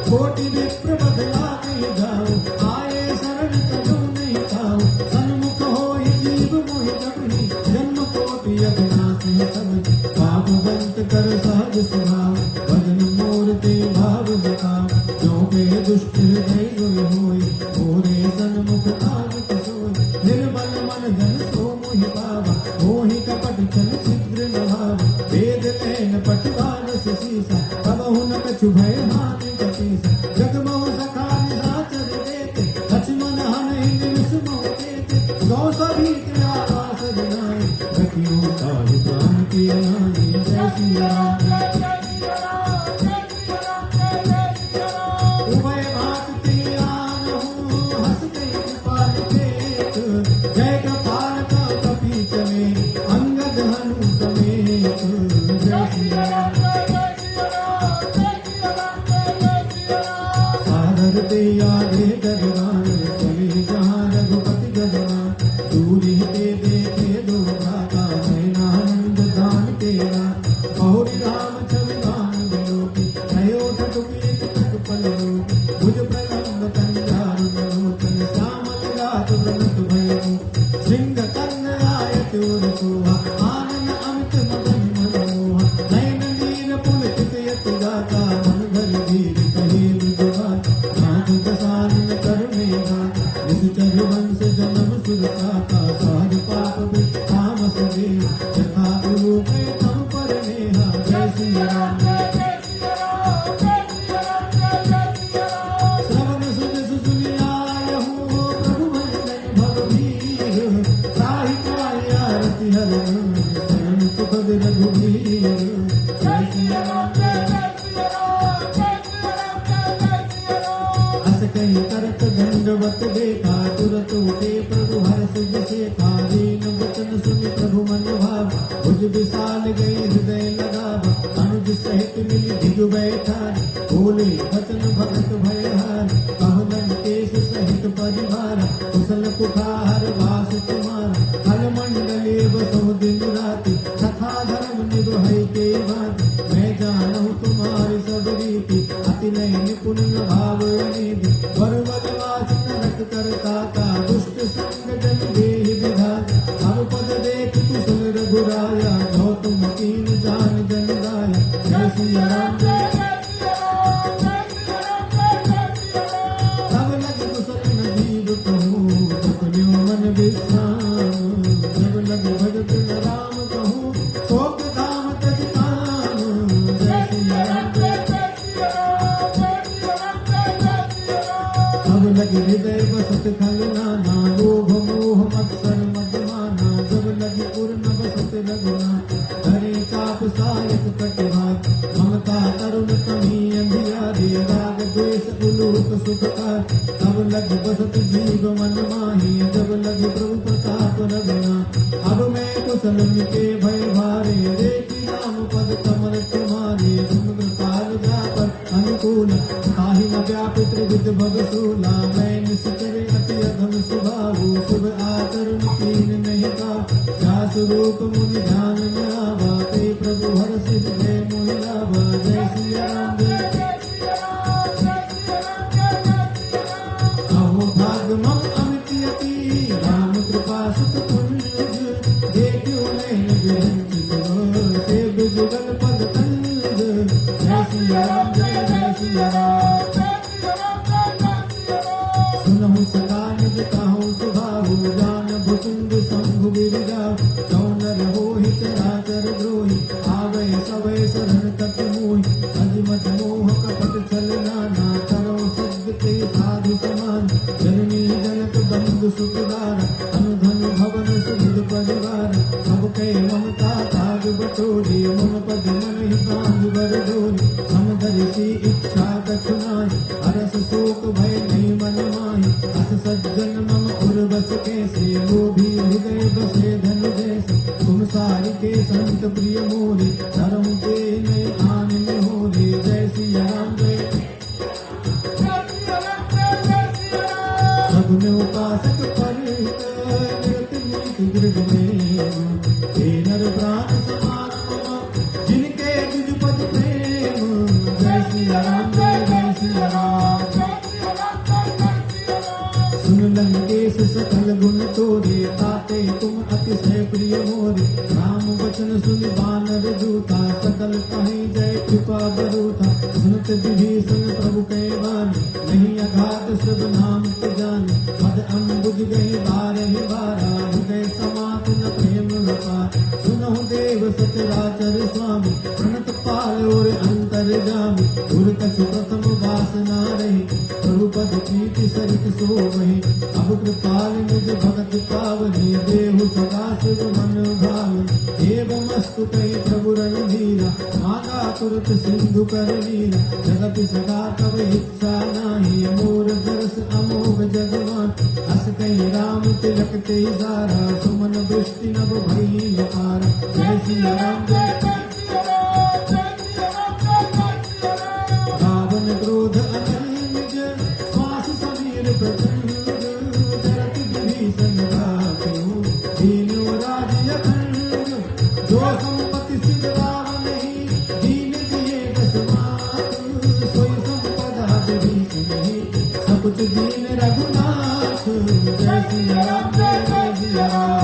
कोटि विप्र बदला नहीं जाओ आए शरण तजो नहीं खाओ सन्मुख होई जीव मोहि जबहि जन्म कोटि अविनाशी सब पाप बंत कर सहज स्वभाव भजन मूर्ति भाव दिखाओ जो के दुष्ट हृदय जोई होई मोरे सन्मुख आग सोई निर्मल मन जन सो मोहि पावा मोहि कपट चल छिद्र न भाव वेद लेन पटवार सीसा तब हुन कछु भय हानि कपीसा जगमोह सखा निशाचर देते लक्ष्मण हन निमिष मोह देते गौ सभी आवास जनाए रखियो ताहि प्राण की नानी जय श्री राम उभय भांति आनहु हंसते कृपाल पेट जय कृपाल का कपीस में अंगद हनु समेत जय श्री राम सादर ते आगे दरबार चले जहाँ रघुपति गजवान दूरी ते देखे दो भ्राता नयनानंद दान तेरा बहुरी राम छवि दान विलोकी भयो ठकुपी ठक पल लोकी भुज प्रलम्ब कंजार लोचन श्यामल गात व्रणत भयो सिंह कर्ण आयत उर सोहा आनन अमित मदन मनोहा नयन नीर पुलकित यति गाता मन भर धीर कहे मृदुवात नाथ दसानन कर मेघा निश्चर वंश जन्म सुरता साध पाप तामस देव यथा गुरु के तम पर नेहा जय श्री राम श्रवण सुन सुनि आयहु प्रभु भजन भव भीर त्राहि त्राहि आरति हरन शरण सुखद रघुवीर जय श्री राम अस कहीं करत दंडवत देखा तुरत उठे प्रभु हर्ष विशेखा दीन वचन सुनि प्रभु मन भाव भुज विशाल गई हृदय लगावा अनुज सहित मिली धिज बैठा बोले वचन भगत भयहार कहु लंकेश सहित परिवार कुशल कुठार वास तुम्हारा कल मंडले बसो दिन राति सखा धर्म निभय के बात मैं जानहु तुम्हारी सब रीति अति नय निपुण भाव निधि वरवल वास नरक करता का दुष्ट संग जन देहि विधाता हर पद देख कुशल रघुराया जो तुम कीन जान जन गाया जय श्री राम सब लग कुशल न जीव कहूँ सुखन्यो मन विश्राम जब लग भजत न राम कहूँ शोक धाम तज काम जय श्री राम अब लगी हृदय बसत खल नाना लोभ मोह मत्सर मदमाना जब लगी पुर न बसत रघुना धरे चाप सायक कटिहार ममता तरुण कमी अंधियारे राग द्वेष उलूक सुख का तब लगी बसत जीव मन माही जब लगी प्रभु प्रताप रघुना अब मैं कुशल मिटे भय भारे देखी राम पद कमल तुम्हारे तुम कृपाल जा पर अनुकूल ताहि न व्यापित त्रिविध भवसूला मैं निश्चर अति अधम स्वभाव शुभ आचरण कीन नहीं का जा स्वरूप मुनि ध्यान न आवा ते प्रभु हर्ष जय मोहि लावा जय श्री राम अहो भाग मम अमित यति राम कृपा सुत पुण्य देखो नैन विरंचित से बिजुगल पद कंद जय श्री राम जय श्री राम सुनहु सदा निज कहूँ सुभाहु जान भुसुंड शंभु गिरिजा चौनर होहि चराचर द्रोहि आवे सवे शरण तक मोहि अजमत मोह कपट छल नाना करो सिद्ध ते साधु समान जननी जनक बंधु सुखदार अनुधन भवन सुहृद परिवार सब के ममता ताग बटोरी मन पद मन ही बांध बर डोरी समधरिसी इच्छा कछुनाई अरस शोक भय नहीं मन माही अस सज्जन मम उर्वश कैसे लोभी हृदय बसे धन जैसे तुम सारि के संत प्रिय मोरे धर्म के नहीं आनंद हो रे जय सिया राम जय सगुन उपासक परित निरत नीति दृढ़ में हे नर प्राण समात्मा जिनके तुझ पद प्रेम जय सिया राम जय सिया राम सुन लंकेश सकल गुण तोरे ताते तुम अतिशय प्रिय मोरे राम वचन सुन बानर दूता सकल कहीं जय कृपा बरूथा सुनत विभीषण प्रभु के वाणी नहीं अघात सब नाम ते जाने मद अम्बुज गई बारहि बारा हृदय समात न प्रेम पार सुनहु देव सचराचर स्वामी प्रणत पाल और अंतर जामी गुर कछु प्रथम वासना रही प्रभु पद प्रीति सरित सो वही अब कृपाल निज भगत पावनी देहु सदा शिव मन भावनी एवं अस्तु कही प्रभु रणधीरा मागा तुरत सिंधु कर लीला जगति सदा तब इच्छा नाही मोर दरस अमोघ जगवान अस कही राम तिलक ते सारा सुमन दृष्टि नभ भई अपार जय सिया राम जय रावण क्रोध अनल निज श्वास समीर प्रचंड जरत विभीषण राखेहु दीनो राज अखंड जो संपत्ति सिद्ध रावण ही दीन दिए दसमात सोई संपदा विभीषण ही सब कुछ दीन रघुनाथ जय सिया राम जय सिया राम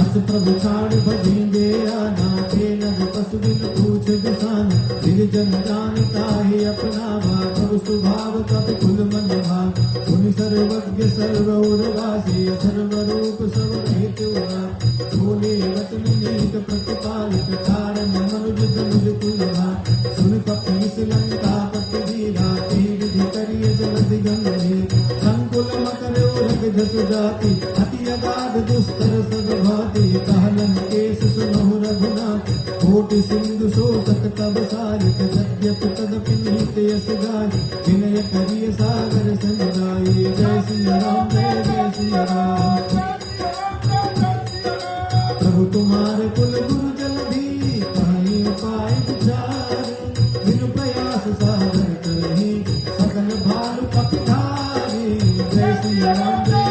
अस प्रभु छाड़ भजेंगे आना थे नर पशु बिन पूछ बिसाना निर्जन जानता है अपना प्रभु स्वभाव कपि कुल मन भाव पुनि सर्वज्ञ सर्वौरवासी सर्वरूप सर्वहित बोले वचन नीत प्रतिपालित कारण मनुज तनुज कुल भाग सुन कपीस लंका पति दीरा तीर करिय जलधि गंगे संकुल मकर उरग जस जाति अति अगाध दुस्तर सद भाति कहलन केस सुनहु रघुनाथ कोटि सिंधु शोकत तब सारित यद्यपि तदपि निहित यस गाय विनय करिय सागर समुदाय जय सिया राम जय सिया राम प्रभु तुम्हारे कुल गुरु जलधि कहीं उपाय विचार बिनु प्रयास साधन करहि सकल भालु कपिधारी जय सिया राम जय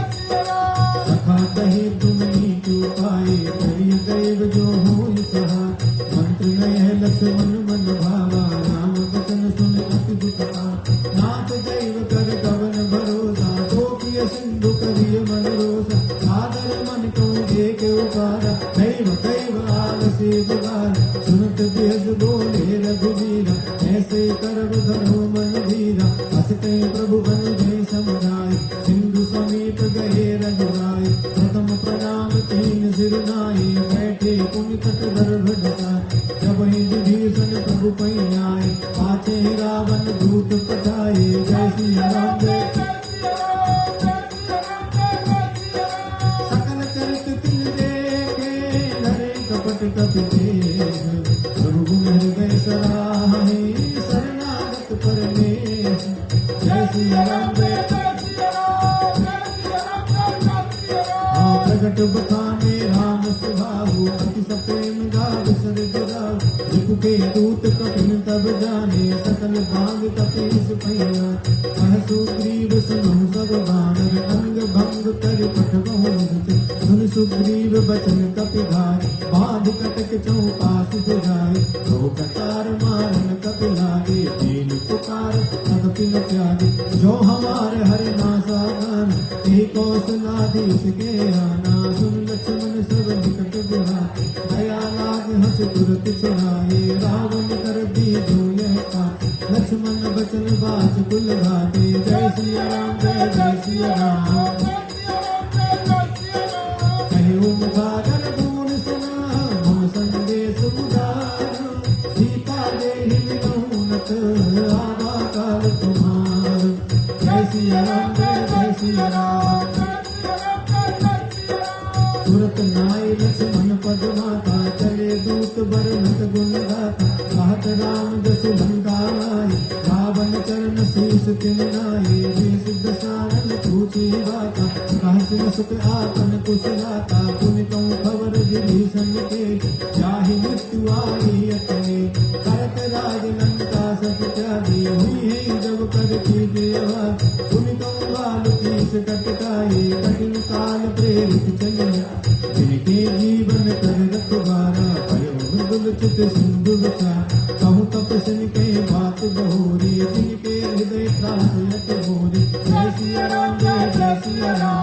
सखा कहे तुम नीच उपाय करिय दैव जो होई सहा मंत्र नय लक्ष्मण मन भावा राम वचन सुन अति दुख नाथ दैव कर गवन भरोसा सो किय सिंधु करिय मन रोसा आदर मन को देख उपारा दैव दैव आलसी बुलारा सुनत बेहद बोले रघुवीरा ऐसे करब धरो मन धीरा हस कहीं प्रभु बन गए समुदाय सिंधु समीप गए रघुराय प्रथम प्रणाम तीन सिर नाई बैठे पुनि तट गर्भ ढकाय जब ही विभीषण प्रभु पै आए पाछे रावण दूत पठाए जय सिया राम जय सकल चरित तिन देखे नरे कपट कपि देह प्रभु गुण हृदय सराहे शरणागत परमेश जय सिया राम जय प्रगट बखाने राम स्वभाव अति सप्रेम गाव सरग राव रिपु के दूत कपिन तब जाने सकल भाग कपीस भैया कह सुग्रीव सुनहु सब बानर अंग भंग कर पठ बहु सुन सुग्रीव बचन कपि धाय बाध कटक चौपास बुझाए दो कतार मारन कपि लागे दीन पुकार तदपि न त्यागे जो हमारे हरि नासा गान ते कौशलाधीश के आना सुन लक्ष्मण सब निकट बुला दया लाग हंस तुरत छुड़ाए रावण कर दी जो यह का लक्ष्मण बच बचन बास कुल घाटे। जय सिया राम जय जय सिया राम। कहे ओमकार गुण सुना मम संदेश उदार। सीता देहि मिलौनत आवा काल तुम्हार। जय सिया राम जय जय सिया राम। तुरत नाय लक्ष्मण पद माता चले दूत बरनत गुण गाथा। कहत राम जसु लंकाई रावण चरण शीस तिन नाये। सिद्ध सारन पूछी बाता कहसिन सुख आतन कुशलाता। पुनि कहूँ खबर विभीषण के जाहि मृत्यु आई अतने। करत राज लंका सब त्यागी हुई है जब कर की आवाज। पुनि कहूँ बाल तीस कटकाए कठिन काल प्रेरित चलिया। जिनके जीवन कर रखवारा भयो मृदुल चित सिंधु विचार। कहूँ तपस्विन के बात बहोरी जिनके हृदय त्रास यत भोरी। जय सिया राम जय जय सिया राम।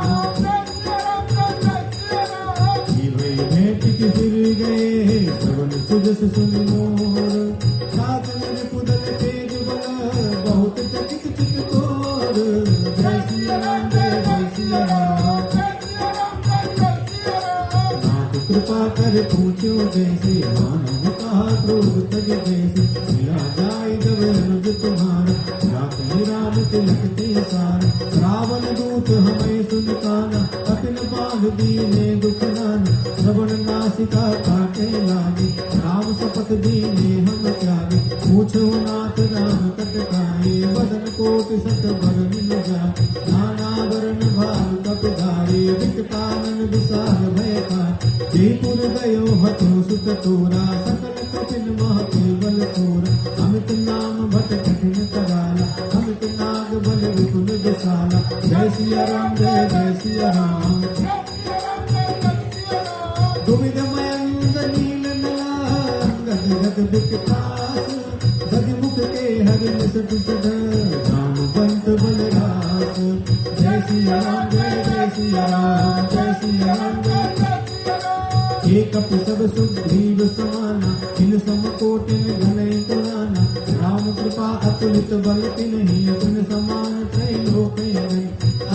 जीवे भेंट की फिर गए श्रवण सुजस सुन मोर। साधन रिपुदल तेज बल बहुत चकित चित तोर। जय सिया राम जय जय सिया राम। कृपा कर पूछो जैसे मानव कहा क्रोध तज जैसे। मिला जाए जब अनुज तुम्हारा राखे राम तिलक सार। रावण दूत हमें सुनताना कठिन बांध दीने दुख नाना। श्रवण नासिका काटे लागे राम शपथ दीने हम त्यागे। पूछो नाथ राम कटकाए बदन कोट सत बल मिल जाए। नाना वरण भार कपधारे विकटानन विशाल भय खाए। जयपुर गयो हतो सुत तोरा सकल कठिन महते बल तोरा। अमित नाम भट कठिन कराला अमित नाग बल विपुल विशाला। जय सिया राम जय जय सिया राम। दुविध मयंद नील नला गद गद विकटास। गद मुख के हरि निसट सद राम पंत बलरास। जय सिया राम जय जय सिया राम। जय सिया राम जय एक सब सुग्रीव समाना। इन सम कोटिन घनय पुराना। राम कृपा अतुलित बल तिन्हि गुण समान त्रैलोक नहीं।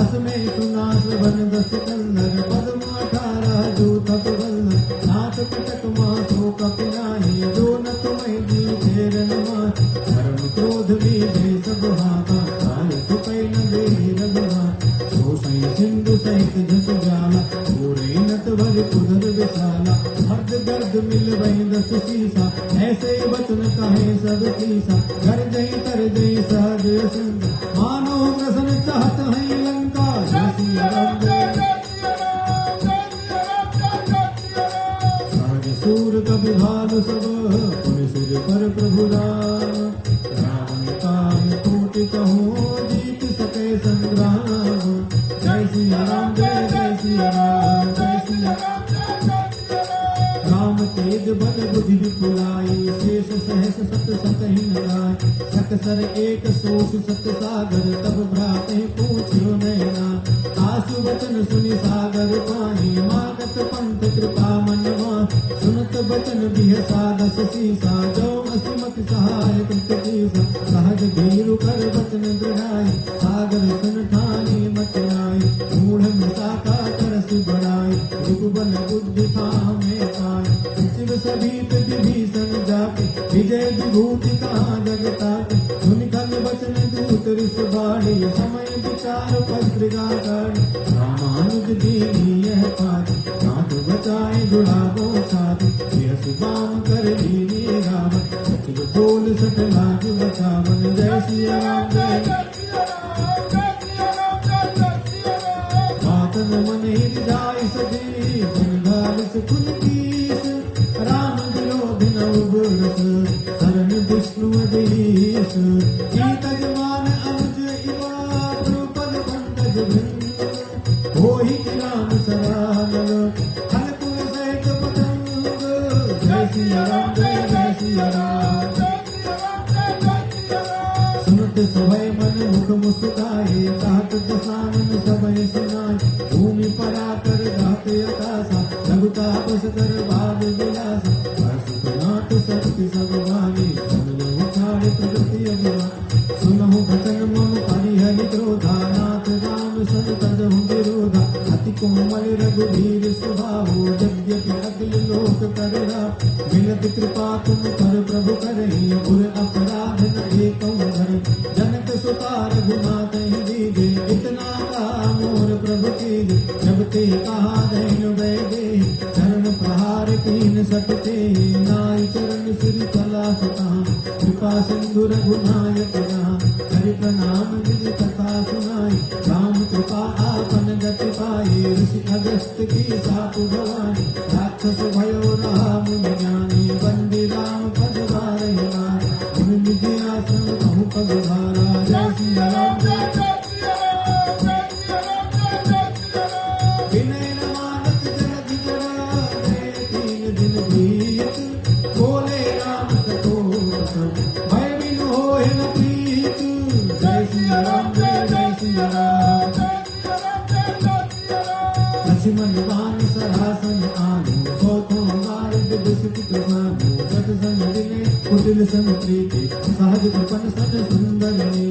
असमय सुनास बन दस कल्लर पद्म 18 जो तप वल्लर। नाथ कटक मासो कपिनाहि जो न तुम्हें दी फेरन मार। धर्म क्रोध विजय सब हाथा काल सुपै न दे रघुवा। सो सही सिंधु सहित जस जाला पूरे नत भर पुदर विशाला। हर्द दर्द मिल वही दस सीसा ऐसे वचन कहे सब कीसा। घर जही तर जही सहज सिंध मानो प्रसन्न चाहत है लंका। जय सिया राम जय सहज सूर कपि भानु सब पुनि सिर पर प्रभु राम। रावण काल कोटि कहूँ जीत सके संग्राम। जय सिया राम जय जय सिया राम। जय सिया राम तेज बल बुद्धि विपुलाई। शेष सहस सत सतहि नगाय। सकसर एक सोष सत सागर तब भ्राते पूछ्यो नैना। आसु वचन सुनि सागर पानी मागत पंथ कृपा मनवा। सुनत बचन बिहसा दस सीसा जो असिमत सहाय कृत कीसा। सहज भीरु कर वचन दृढ़ाई सागर सुन ठानी मचनाई। मूढ़ मिसाका तरस बढ़ाई रघुबल बुद्धि में पाए। शिव सभीत विभीषण जाके विजय विभूति कहाँ जगताके। सुनि खल वचन दूत रिस बाढ़ी समय विचार पत्रिका काढ़ी। रामानुज दीनी यह पाती नाथ बचाए दुढ़ागो साथी। यह सुबाम कर लीनी रावण सचिव बोल सठ लाख बचावन। जय सिया राम जय मातन मन हिर जाय सजी जन घालिस कुल कीस। राम विरोध न उबरस शरण विष्णु अधीश। गीत जमान अनुज इवा द्रुपद पंकज भिन्न। होहि राम सरानन हर कुल सहित पतंग। जय सिया राम जय जय सिया राम। सुनत सभय मन मुख मुस्काए कहत दसानन सबय सुनाए। भूमि पराकर गाते आकाशा लघुतापस कर भाग विलासा। नाथ शक्ति सब भागी सब जो उठाए प्रगति अभिमान। सुन कोमल रघुवीर स्वभाव यद्यपि अखिल लोक कररा विनत कृपा तुम पर प्रभु करहि गुर अपराध न एकौ धरे जनक सुता रघुनाथ दीजे इतना का मोर प्रभु कीजे जब ते कहा दैन वैदे चरण प्रहार कीन सकते नाई चरण श्री कला सुता कृपा सिंधु रघुनायक जहाँ हरि प्रणाम निज कथा सुनाई राम कृपा आपन गति पाए ऋषि अगस्त की साप भवानी राक्षस भयो राम ज्ञानी बंदी राम पद बारहि मार निज आश्रम कहु पग भारा जय श्री राम विनय न मानत जलधि जरा जय तीन दिन बीत बोले राम कठोर भय बिनु होय न प्रीत जय श्री राम जय श्री राम लक्ष्मण बाण सरासन आनु सोतो मार्ग दुष्ट कृपानु सत संग दिने कुटिल सन प्रीति सहज कृपन सत सुंदरनी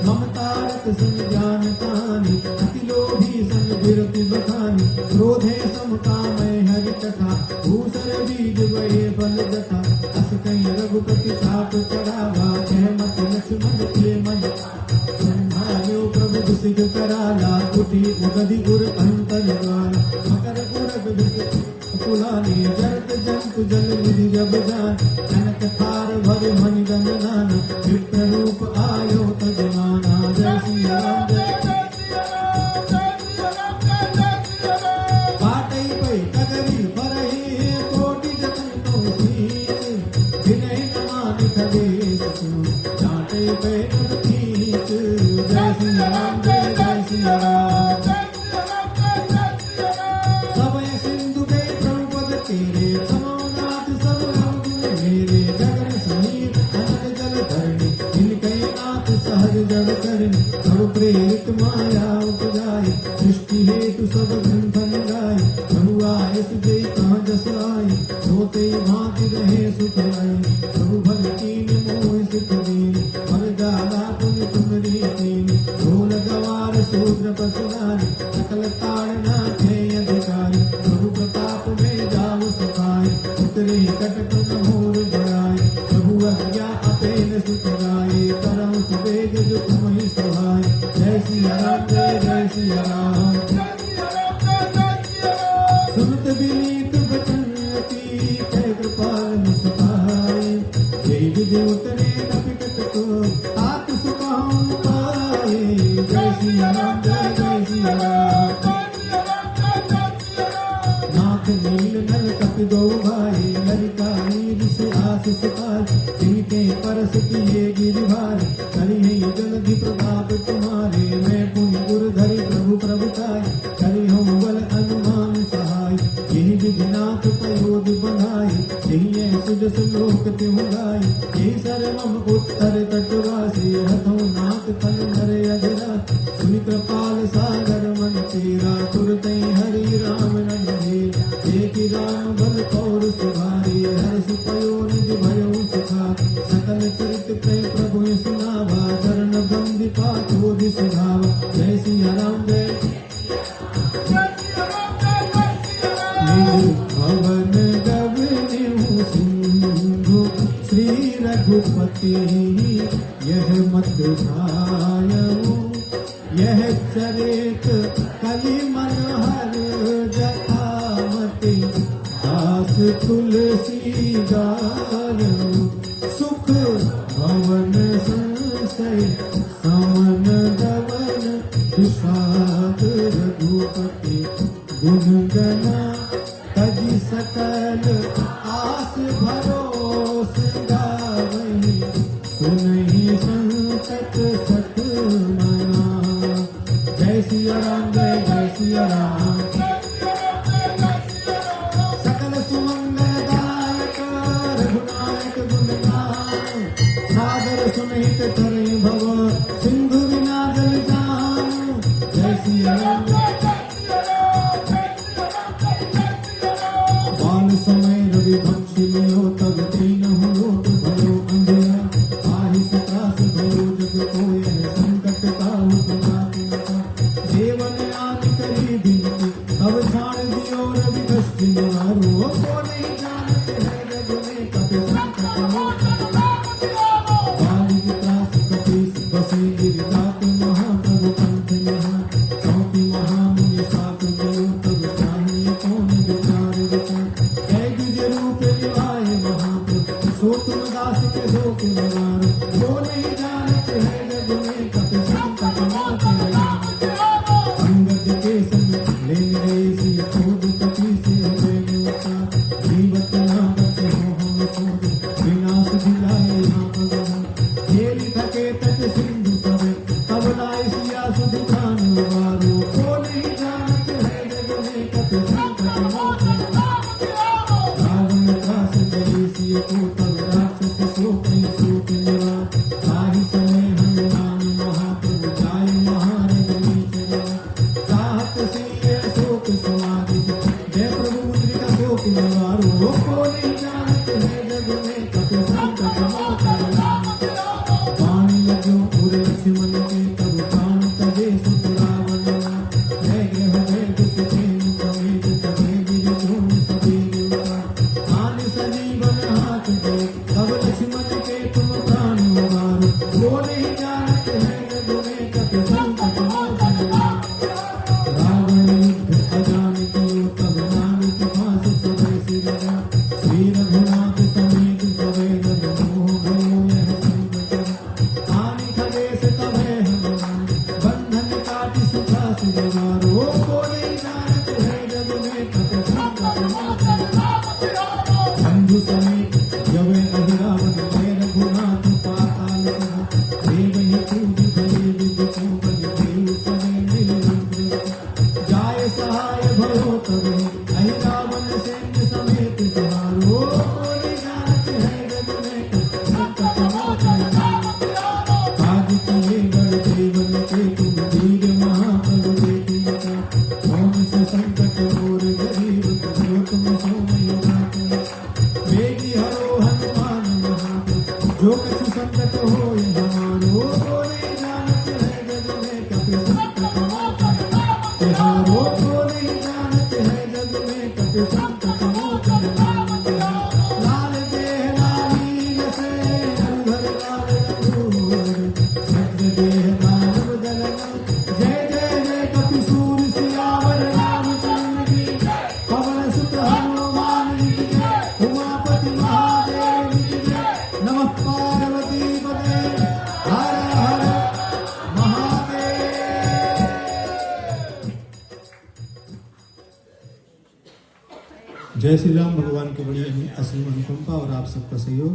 ममतारत सन ज्ञान कहानी अति लोभी सन विरति बखानी क्रोधे सम कामय हरि कथा भूसर बीज वहे बल जथा अस कहीं रघुपति चाप चढ़ावा कह मत लक्ष्मण के मन संभालो प्रभु दुसिक कराला कुटी उगधि गुर अंतर द्वार मकर गुरग कुलानी जरत जंतु जल निधि जब जान कनक थार भर मणि गण नाना विप्र रूप आयो तजमाना जय श्री राम पाटई पै कदरी परहि कोटि जतन तो सीत विनय न मान खगे चाटई पै कीच जय श्री राम जय श्री राम समय सिंधु के प्रभुपद तेरे समोनाथ सब गुण मेरे गगन समीर अनल जल धरणी इनके नाथ सहज जड़ करनी सब प्रेरित माया उपजाई सृष्टि हेतु सब ग्रंथन गाय प्रभु आए सुजे कहाँ जस आई सोते भांति रहे सुख आई प्रभु भल कीन मोह सिख दीन भल गाला पुण्य तुमरी कीन ढोल गवार शूद्र पशुरानी सकल ताड़ना थे अधिकारी प्रभु प्रताप में जाऊ सखाए उतरे कटक मोर बढ़ाए प्रभु अज्ञा अपेन सुख गाए करम सुबेग दुख मही सहाय जय श्री राम जय श्री राम सुनत विनीत बचन अति कह कृपाल मुस्काए जय विधि उतरे कपिकट को तात सुखाऊं पाए जय श्री राम जय श्री राम नाथ नील नल कपि दो भाई ललिता नील से आशीष पाए जिनके परस किए गिरभार करी जलधि प्रताप तुम्हारे मैं पुण्य गुरु धरि प्रभु प्रभुताय करी हूँ बल अनुमान सहाय यही विधिनाथ पयोध बनाए यही सुजस लोक त्यों गाय यही सर्वम उत्तर तटवासी हथों नाथ फल नर अधरा सुनि कृपाल सागर मन तेरा तुरत हरि राम रणधीर एक राम बल कौर सुभारी हर्ष पयो निज भयो सुखा सकल चरित प्रेम प्रभु सुनावा चरण बंदी पाठोधि सुधावा जय श्री राम जय भवन गवनेहु सिंधु श्री रघुपति यह मत भायऊ यह चरित कलि मनोहर जथामति दास तुलसी दारऊ सुख भवन संशय समन दवन विषाद रघुपति गुण गना तजि सकल आस भरोस गावहि सुनहि संकट सत मना जय श्री राम जय श्री राम सकल सुमंगलदायक रघुनायक गुणगान सादर सुनित तरहि भव सिंधु बिना जल जान जय श्री राम बाल समय रवि भक्षि लियो तब तीनहु लोक भयो अंधेरा आहि सत्रास भयो जग कोय संकट काहु प्रताप देवन आदि करी बिनती सुखा सुगवारो को नहीं जानते हैं जग में कटे संकट मोचन बंधु समेत जब अहिरावण में रघुनाथ पाताल देव ही पूज भले विदुषों बलि देव सने मिल जाय सहाय भयो तब अहिरावण सैन्य समेत तुम्हारो को नहीं जानते हैं जग में कटे संकट मोचन आज किए गढ़ देवन के तुम वीर महाबल देती कौन से संकट और गरीब जो तुम सोमय जाते वेगी हरो हनुमान महादेव जो कछु संकट हो हमारो को नहीं जानते हैं जग में कपि संकट मोचन तिहारो को नहीं जानते हैं जग में कपि संकट मोचन लाल देह लालीन से अंधर लाल रघुवर भद्र देह दानव दलन जय जय जय कपि सूर सियावर रामचंद्र की पवन सुत हनुमान जी जय उमापति महादेव की जय नमः पार्वती पते हर हर महादेव। जय श्री राम। भगवान की बड़ी असीम अनुकंपा और आप सबका सहयोग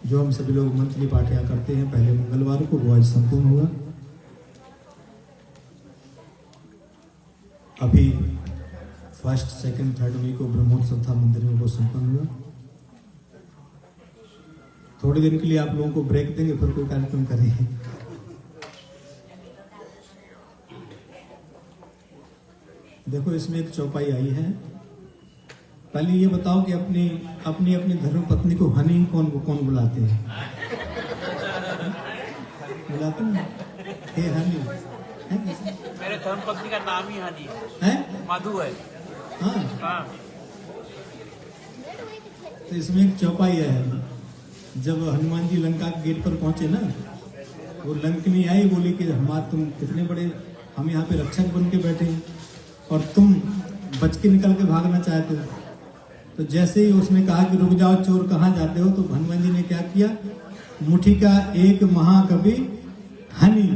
जो हम सभी लोग मंथली पाठ यहाँ करते हैं पहले मंगलवार को वो आज संपूर्ण हुआ। अभी फर्स्ट सेकंड थर्ड वीक को ब्रह्मोत्सव था मंदिर में, वो संपन्न हुआ। थोड़े दिन के लिए आप लोगों को ब्रेक देंगे, फिर कोई कार्यक्रम करेंगे। देखो इसमें एक चौपाई आई है। पहले ये बताओ कि अपनी अपनी अपनी धर्म पत्नी को हनी कौन बुलाते हैं? बुलाते हैं हे हनी है? मेरे धर्म पत्नी का नाम ही हनी है, मधु है। हाँ। तो इसमें एक चौपाई है। जब हनुमान जी लंका के गेट पर पहुंचे ना, वो लंकनी आई, बोली कि हमारे तुम कितने बड़े, हम यहाँ पे रक्षक बन के बैठे हैं और तुम बच के निकल के भागना चाहते हो। तो जैसे ही उसने कहा कि रुक जाओ चोर, कहाँ जाते हो, तो हनुमान जी ने क्या किया, मुट्ठी का एक महाकवि हनी।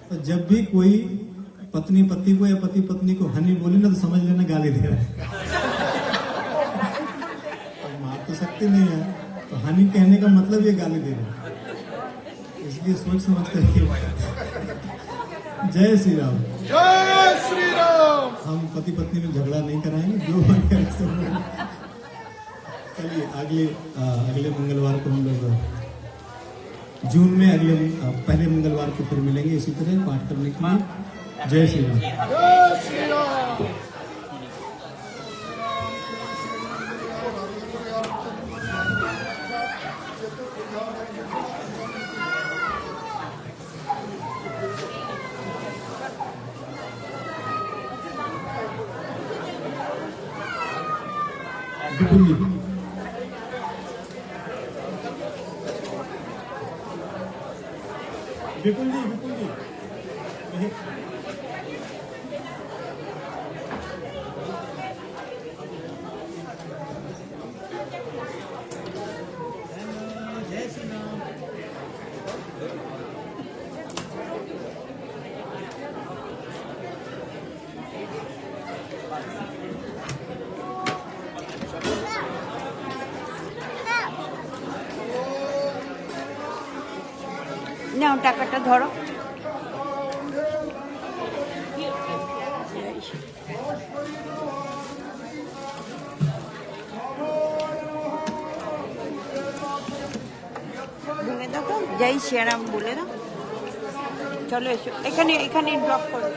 तो जब भी कोई पत्नी पति को या पति पत्नी को हनी बोले ना, तो समझ लेना गाली दे रहा है। और मार तो सकते नहीं है, तो हनी कहने का मतलब ये गाली दे रहा है। इसलिए सोच समझ कर जय श्री राम। जय श्री राम। हम पति पत्नी में झगड़ा नहीं कराएंगे, जो बने चलिए अगले मंगलवार को हम लोग जून में पहले मंगलवार को फिर मिलेंगे इसी तरह पाठ करने के लिए। जय श्री राम। जय श्री राम। विपुल जी, विपुल जी, विपुल जी, जय श्री राम। নাও টাকাটা ধরো। ভেঙে দাও তো, যাই শ্রীরাম বলে দাও। চলো এসো, এখানে এখানে ড্রপ করো।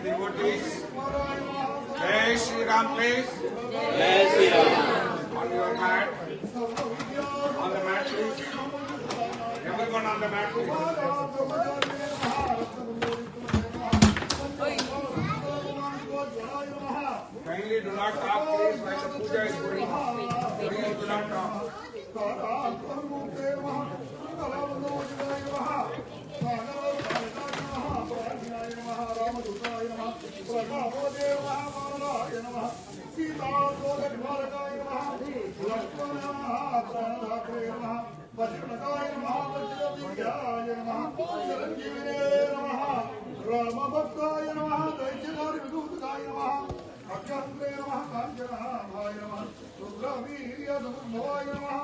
devotees. Jai Shri Ram, please. Jai Shri Ram. On your mat. On the mat, please. Everyone on the mat, please. Kindly do not talk, please, while the puja is going on. Please do not talk. रामभक्ताय नमः दैत्यधारी विदूतकाय नमः अख्यात्रे नमः काञ्चनाभाय नमः रुद्रवीर्यधनुर्भवाय नमः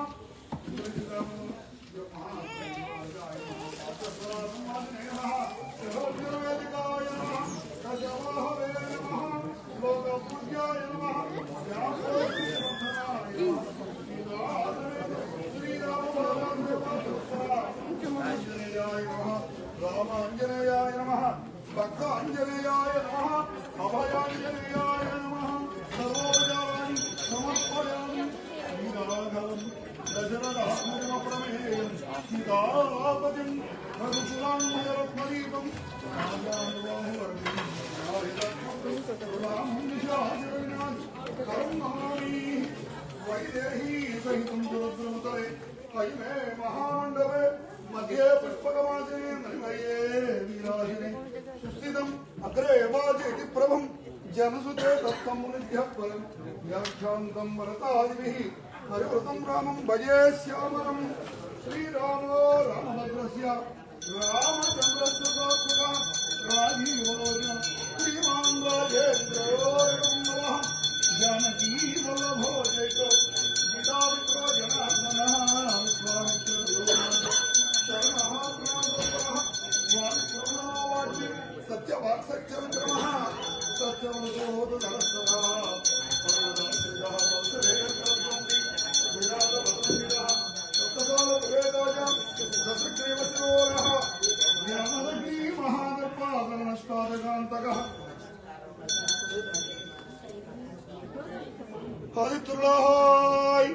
वेदिकाय नमः गजवाहवे नमः लोकपूज्याय नमः श्रीरामभद्राय नमः रामाञ्जनेयाय नमः भक्ताञ्जनेयाय नमः अभयाञ्जनेयाय नमः सर्वोपचाराणि समर्पयामि श्रीराघवं दशरथात्मजमप्रमेयं सीतापतिं रघुकुलान्मयरत्नदीपं वैदेही सहितं समुद्रमुतरे अयिमे महामण्डपे मध्ये पुष्पकमासने मणिमये वीराशिने सुस्थितम् अग्रे वाजेति प्रभं जनसुते तत्तं मुनिभ्यः परं व्याख्यान्तं वरतादिभिः परिवृतं रामं भजे श्यामलं श्रीरामो रामभद्रस्य रामचन्द्रस्य सात्वतः राजीवलोचन श्रीमान् राजेन्द्रो नमः जानकी वल्लभो जयतो गीताविप्रो जनार्दनः विश्वामित्र सत्यवाक् सत्यविक्रमः सत्यवतो धनस्तथा महादर्पादनष्टादकान्तकः हरितुलाय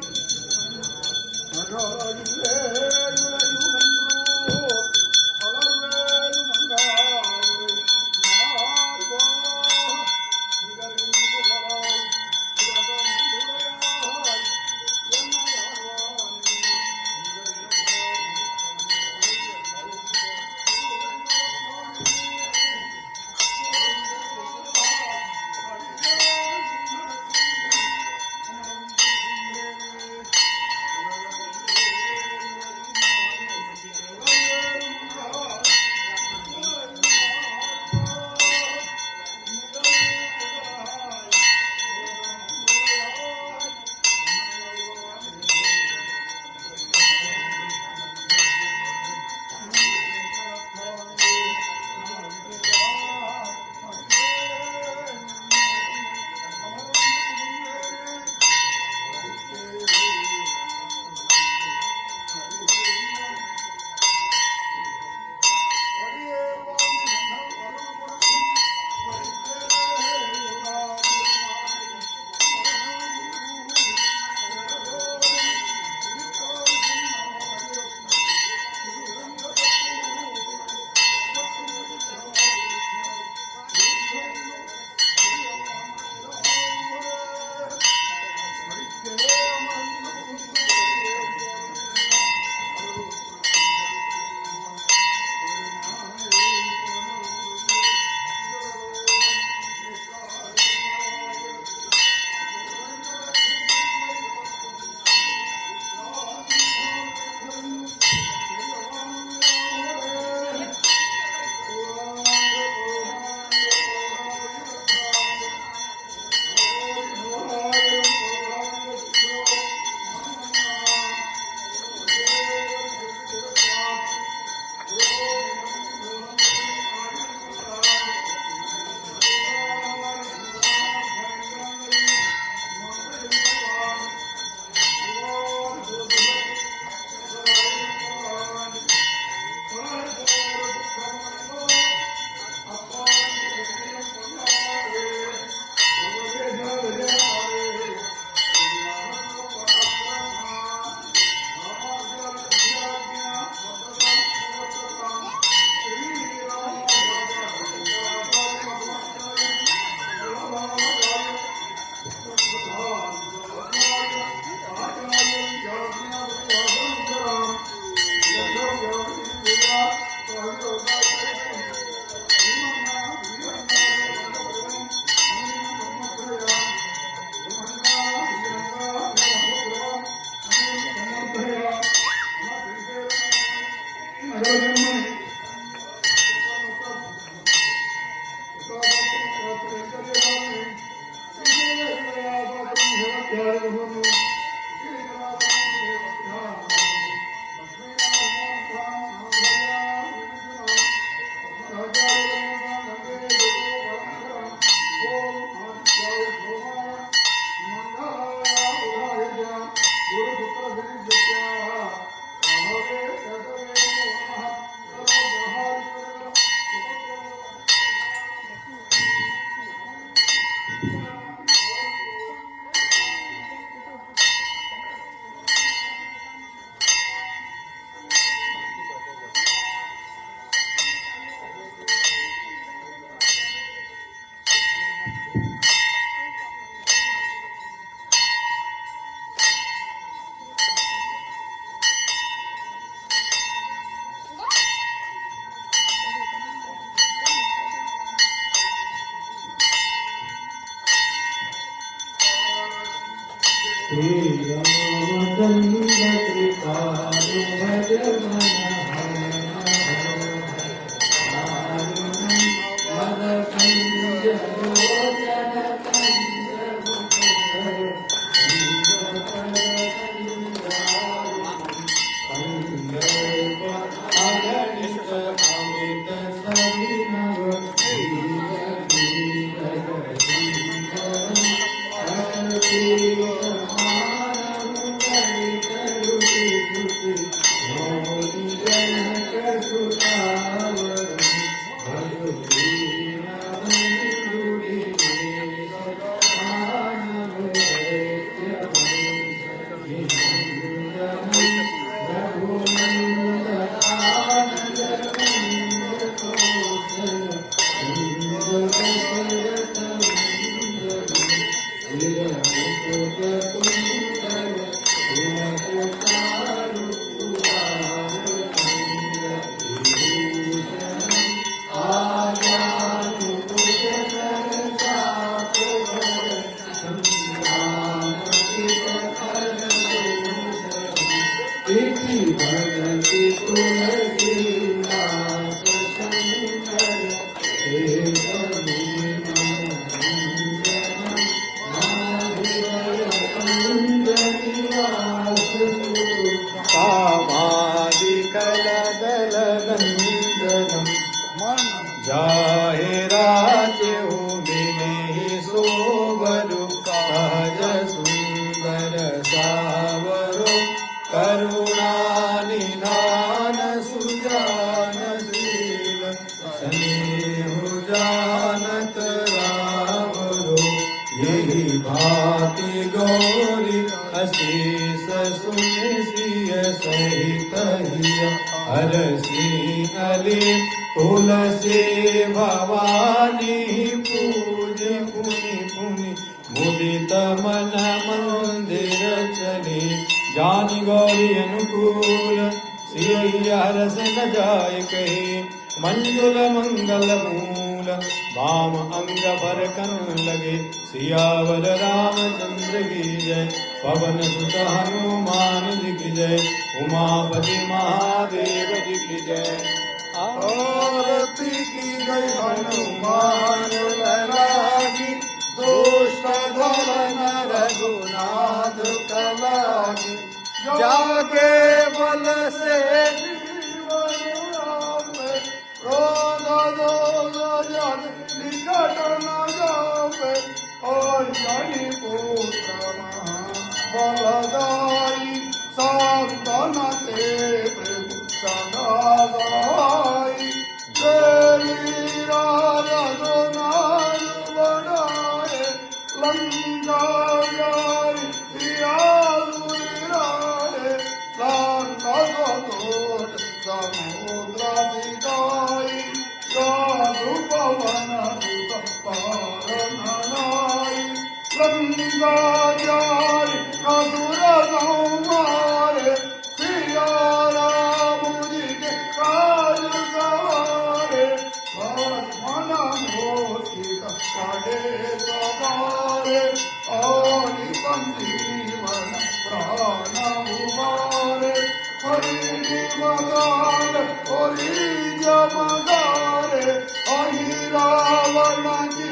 रावण की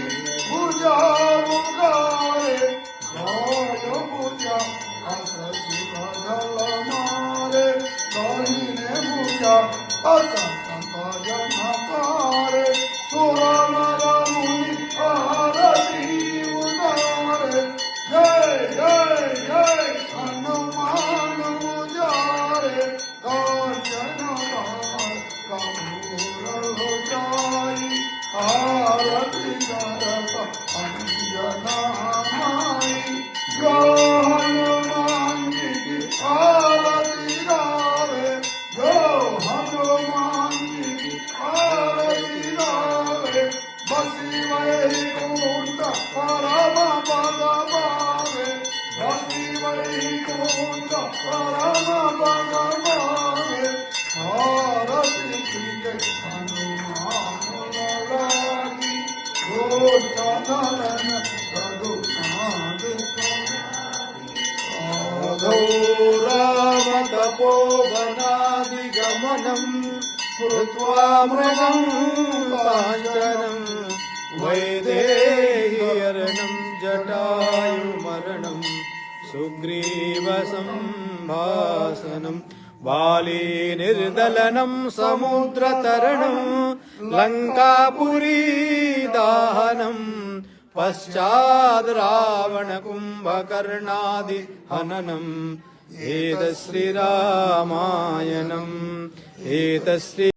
भुजा उगारे वैकुंठ परम पद पावे भक्ति वैकुंठ परम पद पावे आरती की हनुमान लागी गोचरण रघुनाथ रामतपोवनादिगमनम् कृत्वा मृगम् काञ्चनम् वैदेह्यर्णम् जटायुमरणम् सुग्रीवसम्भाषणम् बाली निर्दलनम् समुद्रतरणम् लङ्कापुरी दाहनम् पश्चाद् रावण कुम्भकर्णादि हननम् एतत् श्रीरामायणम् एतत् श्री